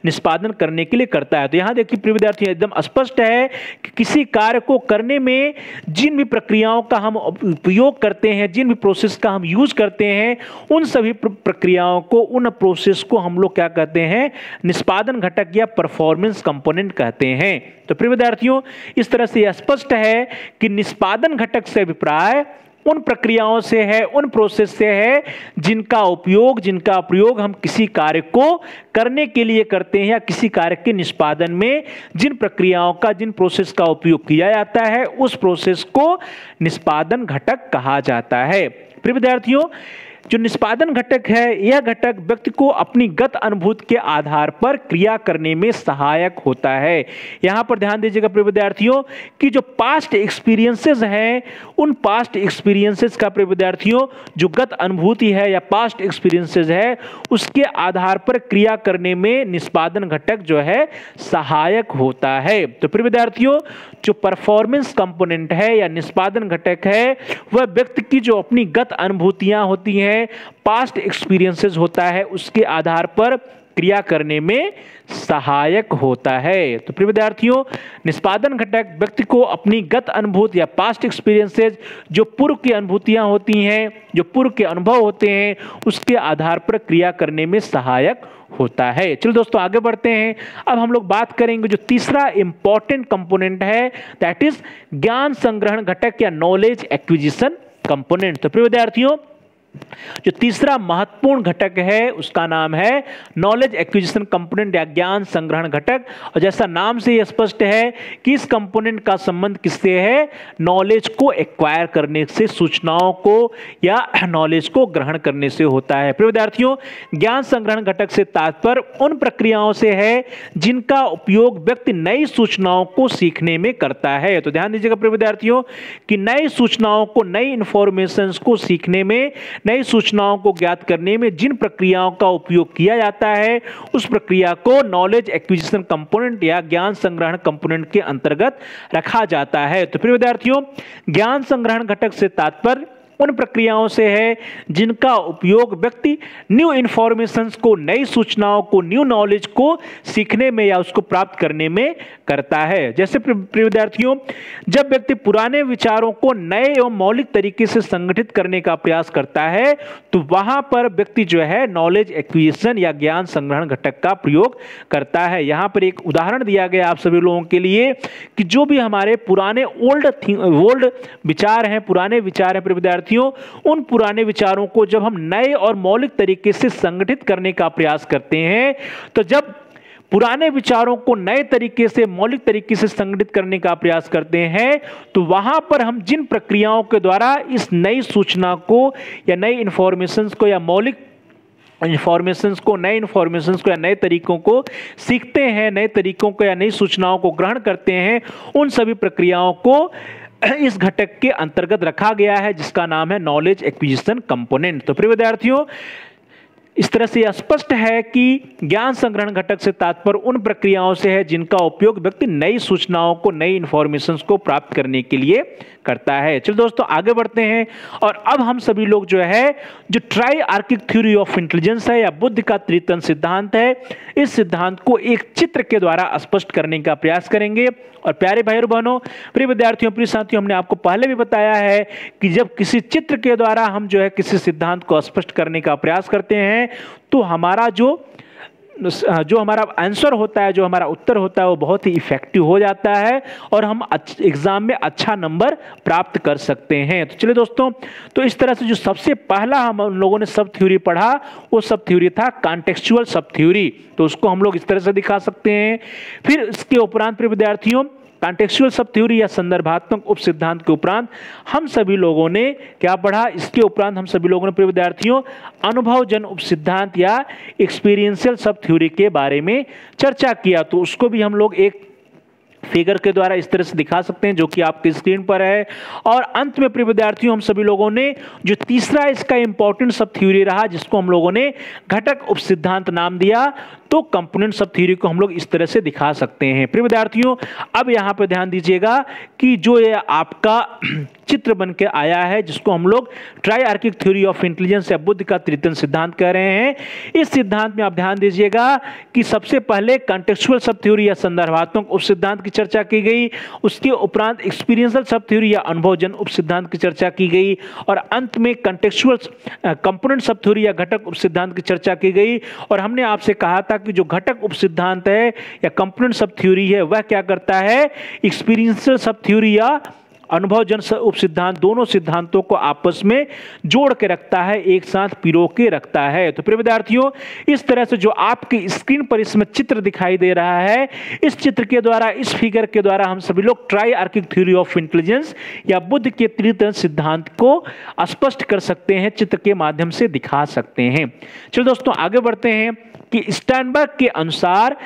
निष्पादन करने के लिए करता है। तो यहां देखिए प्रिय विद्यार्थियों, एकदम स्पष्ट है कि किसी कार्य को करने में जिन भी प्रक्रियाओं का हम उपयोग करते हैं, जिन भी प्रोसेस का हम यूज करते हैं, उन सभी प्रक्रियाओं को, उन प्रोसेस को हम लोग क्या कहते हैं, निष्पादन घटक या परफॉर्मेंस कंपोनेंट कहते हैं। तो प्रिय विद्यार्थियों, इस तरह से यह स्पष्ट है कि निष्पादन घटक से अभिप्राय उन प्रक्रियाओं से है, उन प्रोसेस से है जिनका प्रयोग हम किसी कार्य को करने के लिए करते हैं, या किसी कार्य के निष्पादन में जिन प्रक्रियाओं का, जिन प्रोसेस का उपयोग किया जाता है, उस प्रोसेस को निष्पादन घटक कहा जाता है। प्रिय विद्यार्थियों, जो निष्पादन घटक है, यह घटक व्यक्ति को अपनी गत अनुभूति के आधार पर क्रिया करने में सहायक होता है। यहां पर ध्यान दीजिएगा प्रिय विद्यार्थियों कि जो पास्ट एक्सपीरियंसेस हैं, उन पास्ट एक्सपीरियंसेस का प्रिय विद्यार्थियों जो गत अनुभूति है या पास्ट एक्सपीरियंसेस है, उसके आधार पर क्रिया करने में निष्पादन घटक जो है सहायक होता है। तो प्रिय विद्यार्थियों, जो परफॉर्मेंस कंपोनेंट है या निष्पादन घटक है, वह व्यक्ति की जो अपनी गत अनुभूतियां होती हैं, पास्ट एक्सपीरियंसेस होता है, उसके आधार पर क्रिया करने में सहायक होता है। तो प्रिय विद्यार्थियों, निष्पादन घटक व्यक्ति को अपनी गत अनुभूति या पास्ट एक्सपीरियंसेस, जो पूर्व की अनुभूतियां होती हैं, जो पूर्व के अनुभव होते हैं, उसके आधार पर क्रिया करने में सहायक होता है। चलो दोस्तों, आगे बढ़ते हैं। अब हम लोग बात करेंगे जो तीसरा इंपॉर्टेंट कंपोनेंट है, दैट इज ज्ञान संग्रहण घटक या नॉलेज एक्विजिशन कंपोनेंट। तो प्रिय विद्यार्थियों, जो तीसरा महत्वपूर्ण घटक है उसका नाम है नॉलेज एक्विजिशन कंपोनेंट या ज्ञान संग्रहण घटक। और जैसा नाम से यह स्पष्ट है कि इस कंपोनेंट का संबंध किससे है, नॉलेज को एक्वायर करने से, सूचनाओं को या नॉलेज को ग्रहण करने से होता है। प्रिय विद्यार्थियों, ज्ञान संग्रहण घटक से तात्पर्य उन प्रक्रियाओं से है जिनका उपयोग व्यक्ति नई सूचनाओं को सीखने में करता है। तो ध्यान दीजिएगा प्रिय विद्यार्थियों कि नई सूचनाओं को, नई इंफॉर्मेशन को सीखने में, नई सूचनाओं को ज्ञात करने में जिन प्रक्रियाओं का उपयोग किया जाता है, उस प्रक्रिया को नॉलेज एक्विजिशन कंपोनेंट या ज्ञान संग्रहण कंपोनेंट के अंतर्गत रखा जाता है। तो प्रिय विद्यार्थियों, ज्ञान संग्रहण घटक से तात्पर्य उन प्रक्रियाओं से है जिनका उपयोग व्यक्ति न्यू इंफॉर्मेशंस को, नई सूचनाओं को, न्यू नॉलेज को सीखने में या उसको प्राप्त करने में करता है। जैसे प्रिय विद्यार्थियों, जब व्यक्ति पुराने विचारों को नए एवं मौलिक तरीके से संगठित करने का प्रयास करता है, तो वहां पर व्यक्ति जो है नॉलेज एक्विजिशन या ज्ञान संग्रहण घटक का प्रयोग करता है। यहां पर एक उदाहरण दिया गया आप सभी लोगों के लिए कि जो भी हमारे पुराने ओल्ड विचार हैं, पुराने विचार हैं प्रिय विद्यार्थियों, उन पुराने विचारों को जब हम नए और मौलिक तरीके से संगठित करने का प्रयास करते हैं, तो जब पुराने विचारों को नए तरीके से, मौलिक तरीके से संगठित करने का प्रयास करते हैं, तो वहां पर हम जिन प्रक्रियाओं के द्वारा इस नई सूचना को या नई इंफॉर्मेशंस को या मौलिक इंफॉर्मेशंस को, नए इंफॉर्मेशंस को या नए तरीकों को सीखते हैं, नए तरीकों को या नई सूचनाओं को ग्रहण करते हैं, उन सभी प्रक्रियाओं को इस घटक के अंतर्गत रखा गया है जिसका नाम है नॉलेज एक्विजिशन कंपोनेंट। तो प्रिय विद्यार्थियों, इस तरह से स्पष्ट है कि ज्ञान संग्रहण घटक से तात्पर्य उन प्रक्रियाओं से है जिनका उपयोग व्यक्ति नई सूचनाओं को, नई इंफॉर्मेशन को प्राप्त करने के लिए करता है। चलो दोस्तों आगे बढ़ते हैं और अब हम सभी लोग जो है जो ट्राइआर्किक थ्योरी ऑफ इंटेलिजेंस है या बुद्धि का त्रितन सिद्धांत है, इस सिद्धांत को एक चित्र के द्वारा स्पष्ट करने का प्रयास करेंगे। और प्यारे भाई और बहनों, प्रिय विद्यार्थियों, प्रिय साथियों, हमने आपको पहले भी बताया है कि जब किसी चित्र के द्वारा हम जो है किसी सिद्धांत को स्पष्ट करने का प्रयास करते हैं तो हमारा जो हमारा आंसर होता है, जो हमारा उत्तर होता है, वो बहुत ही इफेक्टिव हो जाता है और हम एग्जाम में अच्छा नंबर प्राप्त कर सकते हैं। तो चलिए दोस्तों, तो इस तरह से जो सबसे पहला हम लोगों ने सब थ्योरी पढ़ा, वो सब थ्योरी था कॉन्टेक्सचुअल सब थ्योरी। तो उसको हम लोग इस तरह से दिखा सकते हैं। फिर इसके उपरांत प्रिय विद्यार्थियों, कॉन्टेक्सचुअल सब थ्योरी या संदर्भात्मक उप सिद्धांत के उपरांत हम सभी लोगों ने क्या पढ़ा? इसके उपरांत हम सभी लोगों ने प्रिय विद्यार्थियों अनुभवजन्य उप सिद्धांत या एक्सपीरियंशियल सब थ्योरी के बारे में चर्चा किया। तो उसको भी हम लोग एक फिगर के द्वारा इस तरह से दिखा सकते हैं जो कि आपकी स्क्रीन पर है। और अंत में प्रिय विद्यार्थियों, हम सभी लोगों ने जो तीसरा इसका इंपॉर्टेंट सब थ्योरी रहा, जिसको हम लोगों ने घटक उप सिद्धांत नाम दिया, तो कंपोनेंट सब थ्योरी को हम लोग इस तरह से दिखा सकते हैं। प्रिय विद्यार्थियों, अब यहां पर ध्यान दीजिएगा कि जो ये आपका चित्र बन के आया है, जिसको हम लोग ट्राइआर्किक थ्योरी ऑफ इंटेलिजेंस या बुद्धि का त्रितन सिद्धांत कह रहे हैं, इस सिद्धांत में आप ध्यान दीजिएगा कि सबसे पहले कॉन्टेक्सचुअल सब थ्योरी या संदर्भात्मक उप सिद्धांत की चर्चा की गई, उसके उपरांत एक्सपीरियंशियल सब थ्योरी या अनुभवजन्य उप सिद्धांत की चर्चा की गई, और अंत में कॉन्टेक्सचुअल कंपोनेंट सब थ्योरी या घटक उप सिद्धांत की चर्चा की गई। और हमने आपसे कहा था कि जो घटक उप सिद्धांत है या कंपोनेंट सब थ्योरी है, वह क्या करता है? एक्सपीरियंशियल सब थ्योरी या अनुभवजन्य उप सिद्धांत, दोनों सिद्धांतों को आपस में जोड़ के रखता है, एक साथ पिरो के रखता है। तो प्रिय विद्यार्थियों, इस तरह से जो आपकी स्क्रीन पर इसमें चित्र दिखाई दे रहा है, इस चित्र के द्वारा, इस फिगर के द्वारा हम सभी लोग ट्राइआर्किक थ्योरी ऑफ इंटेलिजेंस या बुद्धि के त्रितन सिद्धांत को स्पष्ट कर सकते हैं, चित्र के माध्यम से दिखा सकते हैं। चलो दोस्तों आगे बढ़ते हैं कि स्टर्नबर्ग के अनुसार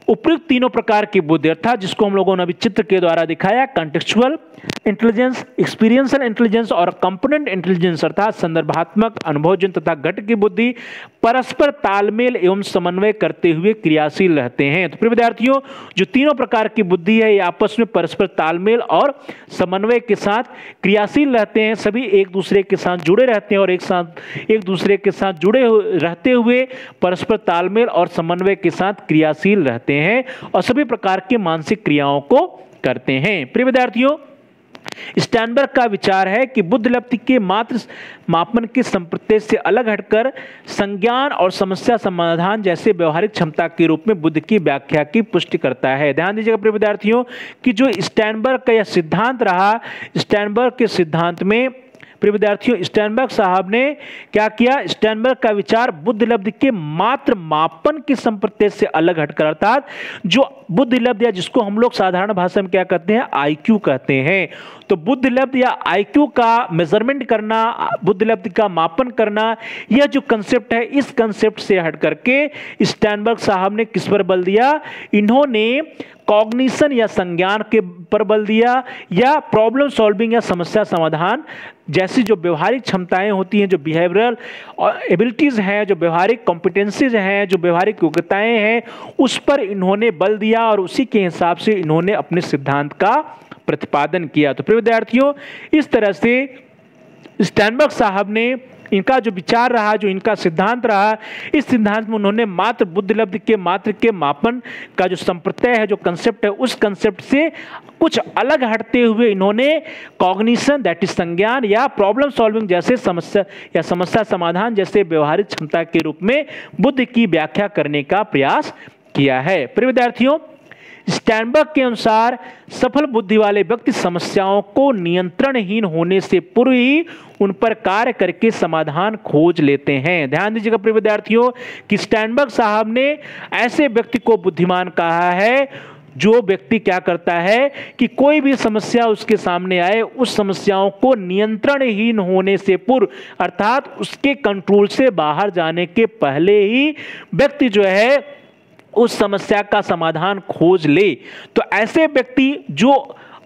उपयुक्त तीनों प्रकार की बुद्धि, अर्थात जिसको हम लोगों ने अभी चित्र के द्वारा दिखाया, कॉन्टेक्सचुअल इंटेलिजेंस, एक्सपीरियंशियल इंटेलिजेंस और कंपोनेंट इंटेलिजेंस, अर्थात संदर्भात्मक, अनुभवजन्य तथा घटक की बुद्धि परस्पर तालमेल एवं समन्वय करते हुए क्रियाशील रहते हैं। तो प्रिय विद्यार्थियों, जो तीनों प्रकार की बुद्धि है, ये आपस में परस्पर तालमेल और समन्वय के साथ क्रियाशील रहते हैं, सभी एक दूसरे के साथ जुड़े रहते हैं और एक दूसरे के साथ जुड़े रहते हुए परस्पर तालमेल और समन्वय के साथ क्रियाशील रहते हैं और सभी प्रकार के मानसिक क्रियाओं को करते हैं। प्रिय विद्यार्थियों, स्टर्नबर्ग का विचार है कि बुद्धि लब्धि के मात्र मापन के संप्रत्यय से अलग हटकर संज्ञान और समस्या समाधान जैसे व्यवहारिक क्षमता के रूप में बुद्धि की व्याख्या की पुष्टि करता है। ध्यान दीजिएगा प्रिय विद्यार्थियों कि जो स्टर्नबर्ग का यह सिद्धांत रहा, स्टर्नबर्ग के सिद्धांत में प्रिय विद्यार्थियों स्टर्नबर्ग साहब ने क्या किया? स्टर्नबर्ग का विचार बुद्धि लब्धि के मात्र मापन के संप्रत्यय से अलग हटकर, अर्थात जो बुद्धि लब्धि या जिसको हम लोग साधारण भाषा में क्या कहते हैं? आईक्यू कहते हैं। तो बुद्धि लब्धि या आईक्यू का मेजरमेंट करना, बुद्धि लब्धि का मापन करना, यह जो कंसेप्ट है, इस कंसेप्ट से हट करके स्टर्नबर्ग साहब ने किस पर बल दिया? इन्होंने कॉग्निशन या संज्ञान के पर बल दिया, या प्रॉब्लम सॉल्विंग या समस्या समाधान जैसी जो व्यवहारिक क्षमताएं होती हैं, जो बिहेवियरल एबिलिटीज हैं, जो व्यवहारिक कॉम्पिटेंसीज हैं, जो व्यवहारिक योग्यताएं हैं, उस पर इन्होंने बल दिया और उसी के हिसाब से इन्होंने अपने सिद्धांत का प्रतिपादन किया। तो प्रिय विद्यार्थियों, इस तरह से स्टर्नबर्ग साहब ने, इनका जो विचार रहा, जो इनका सिद्धांत रहा, इस सिद्धांत में उन्होंने मात्र बुद्धि लब्धि के मात्र के मापन का जो संप्रत्यय है, जो कंसेप्ट है, उस कंसेप्ट से कुछ अलग हटते हुए इन्होंने कॉग्निशन, दैट इज संज्ञान, या प्रॉब्लम सॉल्विंग जैसे समस्या समाधान जैसे व्यवहारिक क्षमता के रूप में बुद्धि की व्याख्या करने का प्रयास किया है। प्रिय विद्यार्थियों, स्टर्नबर्ग के अनुसार सफल बुद्धि वाले व्यक्ति समस्याओं को नियंत्रणहीन होने से पूर्व ही उन पर कार्य करके समाधान खोज लेते हैं। ध्यान दीजिएगा प्रिय विद्यार्थियों कि स्टर्नबर्ग साहब ने ऐसे व्यक्ति को बुद्धिमान कहा है जो व्यक्ति क्या करता है कि कोई भी समस्या उसके सामने आए, उस समस्याओं को नियंत्रणहीन होने से पूर्व, अर्थात उसके कंट्रोल से बाहर जाने के पहले ही व्यक्ति जो है उस समस्या का समाधान खोज ले। तो ऐसे व्यक्ति जो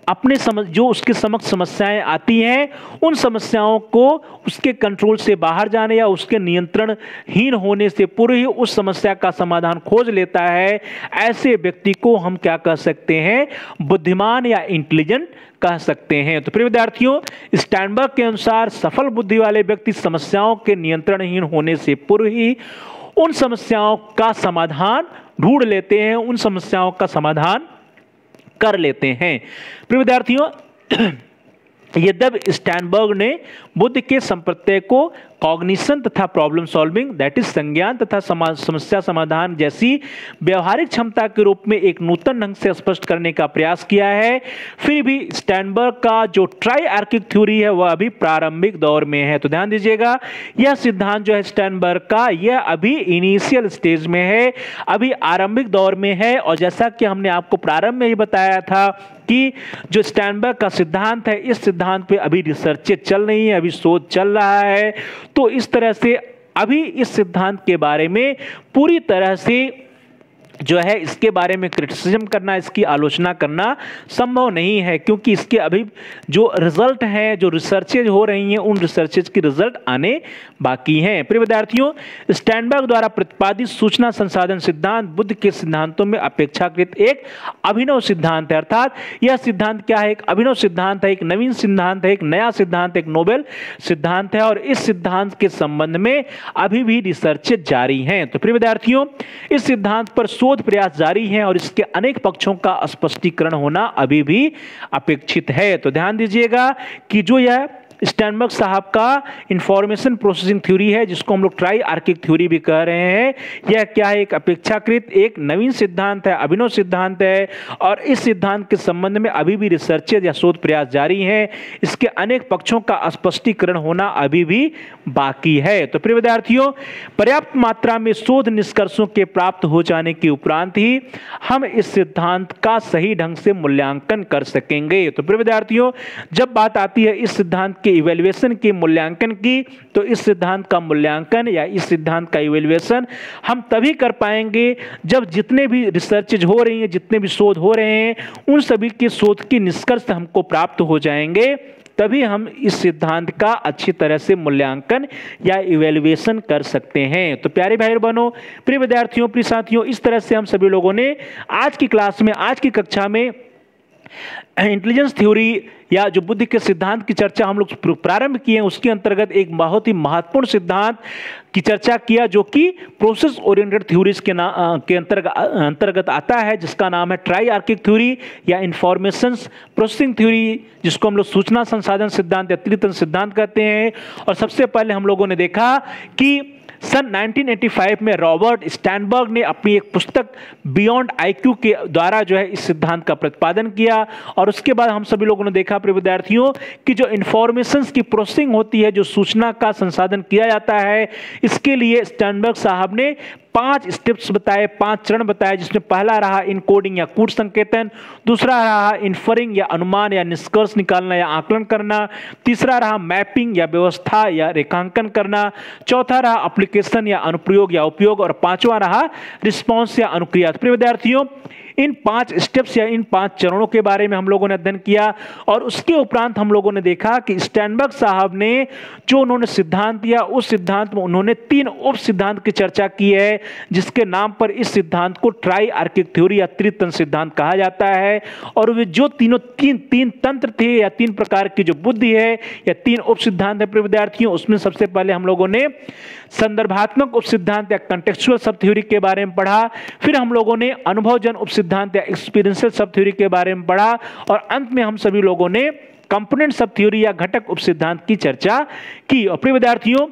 अपने जो उसके समक्ष समस्याएं आती हैं उन समस्याओं को उसके कंट्रोल से बाहर जाने या उसके नियंत्रणहीन होने से पूर्व ही उस समस्या का समाधान खोज लेता है, ऐसे व्यक्ति को हम क्या कह सकते हैं, बुद्धिमान या इंटेलिजेंट कह सकते हैं। तो प्रिय विद्यार्थियों, स्टैनबर्ग के अनुसार सफल बुद्धि वाले व्यक्ति समस्याओं के नियंत्रणहीन होने से पूर्व ही उन समस्याओं का समाधान ढूंढ लेते हैं, उन समस्याओं का समाधान कर लेते हैं। प्रिय विद्यार्थियों, यद्यपि स्टैनबर्ग ने बुद्धि के संप्रत्यय को कॉग्निशन तथा प्रॉब्लम सॉल्विंग दैट इज संज्ञान तथा समस्या समाधान जैसी व्यवहारिक क्षमता के रूप में एक नूतन ढंग से स्पष्ट करने का प्रयास किया है, फिर भी स्टैनबर्ग का जो ट्राइआर्किक थ्योरी है वह अभी प्रारंभिक दौर में है। तो ध्यान दीजिएगा, यह सिद्धांत जो है स्टैनबर्ग का, यह अभी इनिशियल स्टेज में है, अभी आरंभिक दौर में है। और जैसा कि हमने आपको प्रारंभ में ही बताया था कि जो स्टैनबर्ग का सिद्धांत है, इस सिद्धांत पे अभी रिसर्च चल रही है, अभी शोध चल रहा है। तो इस तरह से अभी इस सिद्धांत के बारे में पूरी तरह से जो है इसके बारे में क्रिटिसिज्म करना, इसकी आलोचना करना संभव नहीं है, क्योंकि इसके अभी जो रिजल्ट हैं, जो रिसर्चेज हो रही हैं, उन रिसर्चेज की रिजल्ट आने बाकी हैं। प्रिय विद्यार्थियों, स्टैनबर्ग द्वारा प्रतिपादित सूचना संसाधन सिद्धांत बुद्ध के सिद्धांतों में अपेक्षाकृत एक अभिनव सिद्धांत है। अर्थात यह सिद्धांत क्या है, एक अभिनव सिद्धांत है, एक नवीन सिद्धांत है, एक नया सिद्धांत, एक नोबेल सिद्धांत है, और इस सिद्धांत के संबंध में अभी भी रिसर्चेज जारी हैं। तो प्रिय विद्यार्थियों, इस सिद्धांत पर शोध प्रयास जारी है और इसके अनेक पक्षों का स्पष्टीकरण होना अभी भी अपेक्षित है। तो ध्यान दीजिएगा कि जो यह स्टैनबर्ग साहब का इंफॉर्मेशन प्रोसेसिंग थ्योरी है, जिसको हम लोग ट्राइआर्किक थ्योरी भी कह रहे हैं, यह क्या है, एक अपेक्षाकृत एक नवीन सिद्धांत है, अभिनव सिद्धांत है, और इस सिद्धांत के संबंध में अभी भी रिसर्चेज या शोध प्रयास जारी हैं। इसके अनेक पक्षों का स्पष्टीकरण होना अभी भी बाकी है। तो प्रिय विद्यार्थियों, पर्याप्त मात्रा में शोध निष्कर्षों के प्राप्त हो जाने के उपरांत ही हम इस सिद्धांत का सही ढंग से मूल्यांकन कर सकेंगे। तो प्रिय विद्यार्थियों, जब बात आती है इस सिद्धांत के इवैल्यूएशन की, मूल्यांकन की, तो इस सिद्धांत का मूल्यांकन या इस सिद्धांत का इवैल्यूएशन हम तभी कर पाएंगे जब जितने भी रिसर्चेज हो रही हैं, जितने भी शोध हो रहे हैं, उन सभी के शोध के निष्कर्ष हमको प्राप्त हो जाएंगे, तभी हम इस सिद्धांत का अच्छी तरह से मूल्यांकन या इवैल्यूएशन कर सकते हैं। तो प्यारे भाई बहनों, प्रिय विद्यार्थियों, प्रिय साथियों, इस तरह से हम सभी लोगों ने आज की क्लास में, आज की कक्षा में इंटेलिजेंस थ्योरी या जो बुद्धि के सिद्धांत की चर्चा हम लोग प्रारंभ किए हैं, उसके अंतर्गत एक बहुत ही महत्वपूर्ण सिद्धांत की चर्चा किया, जो कि प्रोसेस ओरिएंटेड थ्योरीज के अंतर्गत आता है, जिसका नाम है ट्राइआर्किक थ्योरी या इंफॉर्मेशन प्रोसेसिंग थ्योरी, जिसको हम लोग सूचना संसाधन सिद्धांत या त्रितंत्र सिद्धांत कहते हैं। और सबसे पहले हम लोगों ने देखा कि सन 1985 में रॉबर्ट स्टैनबर्ग ने अपनी एक पुस्तक बियॉन्ड आईक्यू के द्वारा जो है इस सिद्धांत का प्रतिपादन किया। और उसके बाद हम सभी लोगों ने देखा प्रिय विद्यार्थियों कि जो इंफॉर्मेशंस की प्रोसेसिंग होती है, जो सूचना का संसाधन किया जाता है, इसके लिए स्टैनबर्ग साहब ने 5 स्टेप्स बताए, 5 चरण बताए, जिसमें पहला रहा इनकोडिंग या कूट संकेतन, दूसरा रहा इन्फरिंग या अनुमान या निष्कर्ष निकालना या आकलन करना, तीसरा रहा मैपिंग या व्यवस्था या रेखांकन करना, चौथा रहा एप्लीकेशन या अनुप्रयोग या उपयोग, और पांचवा रहा रिस्पॉन्स या अनुक्रिया। प्रिय विद्यार्थियों, इन 5 स्टेप्स या इन 5 चरणों के बारे में हम लोगों ने अध्ययन किया। और उसके उपरांत हम लोगों ने देखा कि स्टैनबर्ग साहब ने जो उन्होंने सिद्धांत दिया, उस सिद्धांत में उन्होंने 3 उप सिद्धांत की चर्चा की है, जिसके नाम पर इस सिद्धांत को ट्राइआर्किक थ्योरी या त्रितंत्र सिद्धांत कहा जाता है। और वे जो तीन तंत्र थे या 3 प्रकार की जो बुद्धि है या 3 उप सिद्धांत है प्रिय विद्यार्थियों, उसमें सबसे पहले हम लोगों ने संदर्भात्मक उप सिद्धांत या कंटेक्चुअल सब थ्योरी के बारे में पढ़ा, फिर हम लोगों ने अनुभवजन उप सिद्धांत या एक्सपीरियंशियल सब थ्योरी के बारे में पढ़ा, और अंत में हम सभी लोगों ने कंपोनेंट सब थ्योरी या घटक उप सिद्धांत की चर्चा की। और प्रिय विद्यार्थियों,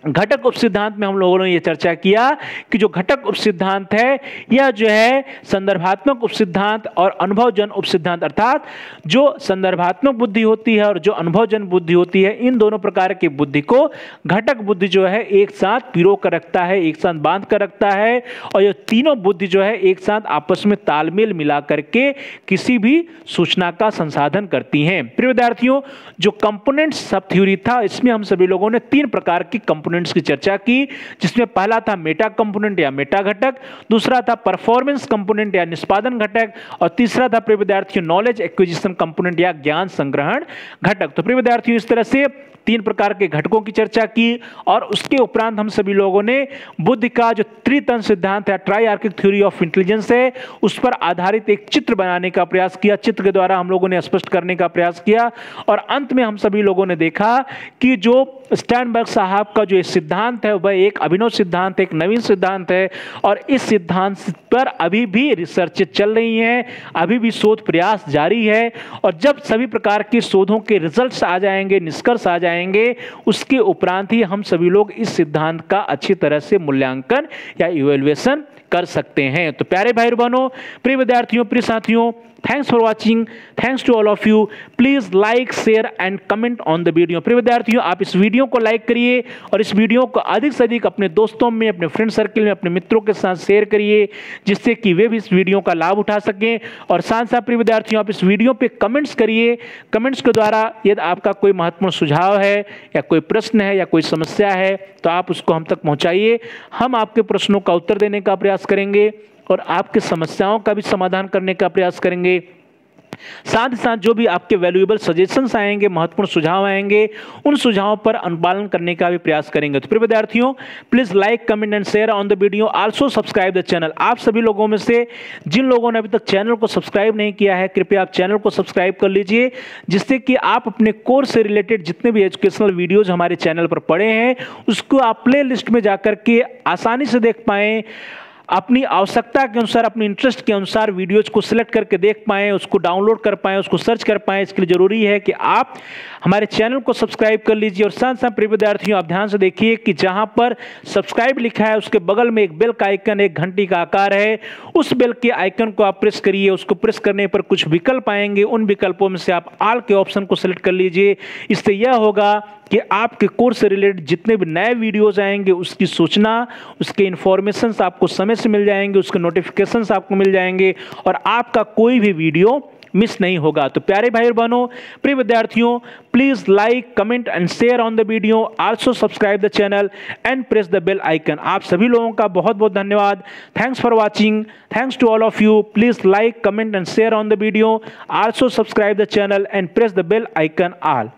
घटक उप सिद्धांत में हम लोगों ने यह चर्चा किया कि जो घटक उप सिद्धांत है, यह जो है संदर्भात्मक उप सिद्धांत और अनुभवजन उप सिद्धांत, अर्थात जो संदर्भात्मक बुद्धि होती है और जो अनुभवजन बुद्धि होती है, इन दोनों प्रकार की बुद्धि को घटक बुद्धि जो है एक साथ पिरो कर रखता है, एक साथ बांध कर रखता है, और ये तीनों बुद्धि जो है एक साथ आपस में तालमेल मिला करके किसी भी सूचना का संसाधन करती हैं। प्रिय विद्यार्थियों, जो कंपोनेंट सब थ्योरी था, इसमें हम सभी लोगों ने 3 प्रकार की कंपोनेंट कंपोनेंट्स की चर्चा की, जिसमें पहला था मेटा कंपोनेंट या मेटा घटक, दूसरा था परफॉर्मेंस कंपोनेंट या निष्पादन घटक, और तीसरा था प्रिय विद्यार्थियों नॉलेज एक्विजिशन कंपोनेंट या ज्ञान संग्रहण घटक। तो प्रिय विद्यार्थियों इस तरह से 3 प्रकार के घटकों की चर्चा की, और उसके उपरांत हम सभी लोगों ने बुद्ध का जो त्रितंत्र सिद्धांत है, ट्राइआर्किक थ्योरी ऑफ इंटेलिजेंस है, उस पर आधारित एक चित्र बनाने का प्रयास किया। चित्र के द्वारा हम लोगों ने स्पष्ट करने का प्रयास किया, और अंत में हम सभी लोगों ने देखा कि जो स्टर्नबर्ग साहब का जो सिद्धांत है वह एक अभिनव सिद्धांत है, एक नवीन सिद्धांत है, और इस सिद्धांत पर अभी भी रिसर्च चल रही है, अभी भी शोध प्रयास जारी है। और जब सभी प्रकार के शोधों के रिजल्ट्स आ जाएंगे, निष्कर्ष आ जाएंगे, उसके उपरांत ही हम सभी लोग इस सिद्धांत का अच्छी तरह से मूल्यांकन या इवैल्यूएशन कर सकते हैं। तो प्यारे भाई बहनों, प्रिय विद्यार्थियों, प्रिय साथियों, thanks for watching, thanks to all of you. Please like, share and comment on the video. प्रिय विद्यार्थियों, आप इस वीडियो को लाइक करिए और इस वीडियो को अधिक से अधिक अपने दोस्तों में, अपने फ्रेंड सर्किल में, अपने मित्रों के साथ शेयर करिए, जिससे कि वे भी इस वीडियो का लाभ उठा सकें। और साथ साथ प्रिय विद्यार्थियों, आप इस वीडियो पे कमेंट्स करिए। कमेंट्स के द्वारा यदि आपका कोई महत्वपूर्ण सुझाव है या कोई प्रश्न है या कोई समस्या है तो आप उसको हम तक पहुंचाइए। हम आपके प्रश्नों का उत्तर देने का प्रयास करेंगे और आपकी समस्याओं का भी समाधान करने का प्रयास करेंगे। साथ ही साथ जो भी आपके वैल्यूएबल सजेशंस आएंगे, महत्वपूर्ण सुझाव आएंगे, उन सुझावों पर अनुपालन करने का भी प्रयास करेंगे। तो प्रिय विद्यार्थियों, please like, comment and share on the video, also subscribe the channel. आप सभी लोगों में से जिन लोगों ने अभी तक चैनल को सब्सक्राइब नहीं किया है, कृपया आप चैनल को सब्सक्राइब कर लीजिए, जिससे कि आप अपने कोर्स से रिलेटेड जितने भी एजुकेशनल वीडियोज हमारे चैनल पर पड़े हैं उसको आप प्ले लिस्ट में जाकर के आसानी से देख पाएं, अपनी आवश्यकता के अनुसार, अपने इंटरेस्ट के अनुसार वीडियोज को सिलेक्ट करके देख पाएं, उसको डाउनलोड कर पाएं, उसको सर्च कर पाएं। इसके लिए जरूरी है कि आप हमारे चैनल को सब्सक्राइब कर लीजिए। और साथ साथ प्रिय विद्यार्थियों, आप ध्यान से देखिए कि जहां पर सब्सक्राइब लिखा है उसके बगल में एक बेल का आइकन, एक घंटी का आकार है, उस बेल के आइकन को आप प्रेस करिए। उसको प्रेस करने पर कुछ विकल्प आएंगे, उन विकल्पों में से आप ऑल के ऑप्शन को सिलेक्ट कर लीजिए। इससे यह होगा कि आपके कोर्स से रिलेटेड जितने भी नए वीडियोज आएंगे उसकी सूचना, उसके इंफॉर्मेशंस आपको समय से मिल जाएंगे, उसके नोटिफिकेशंस आपको मिल जाएंगे और आपका कोई भी वीडियो मिस नहीं होगा। तो प्यारे भाई बहनों, प्रिय विद्यार्थियों, please like, comment and share on the video, also subscribe the channel and press the bell icon. आप सभी लोगों का बहुत बहुत धन्यवाद। Thanks for watching, thanks to all of you. Please like, comment and share on the video, also subscribe the channel and press the bell icon all.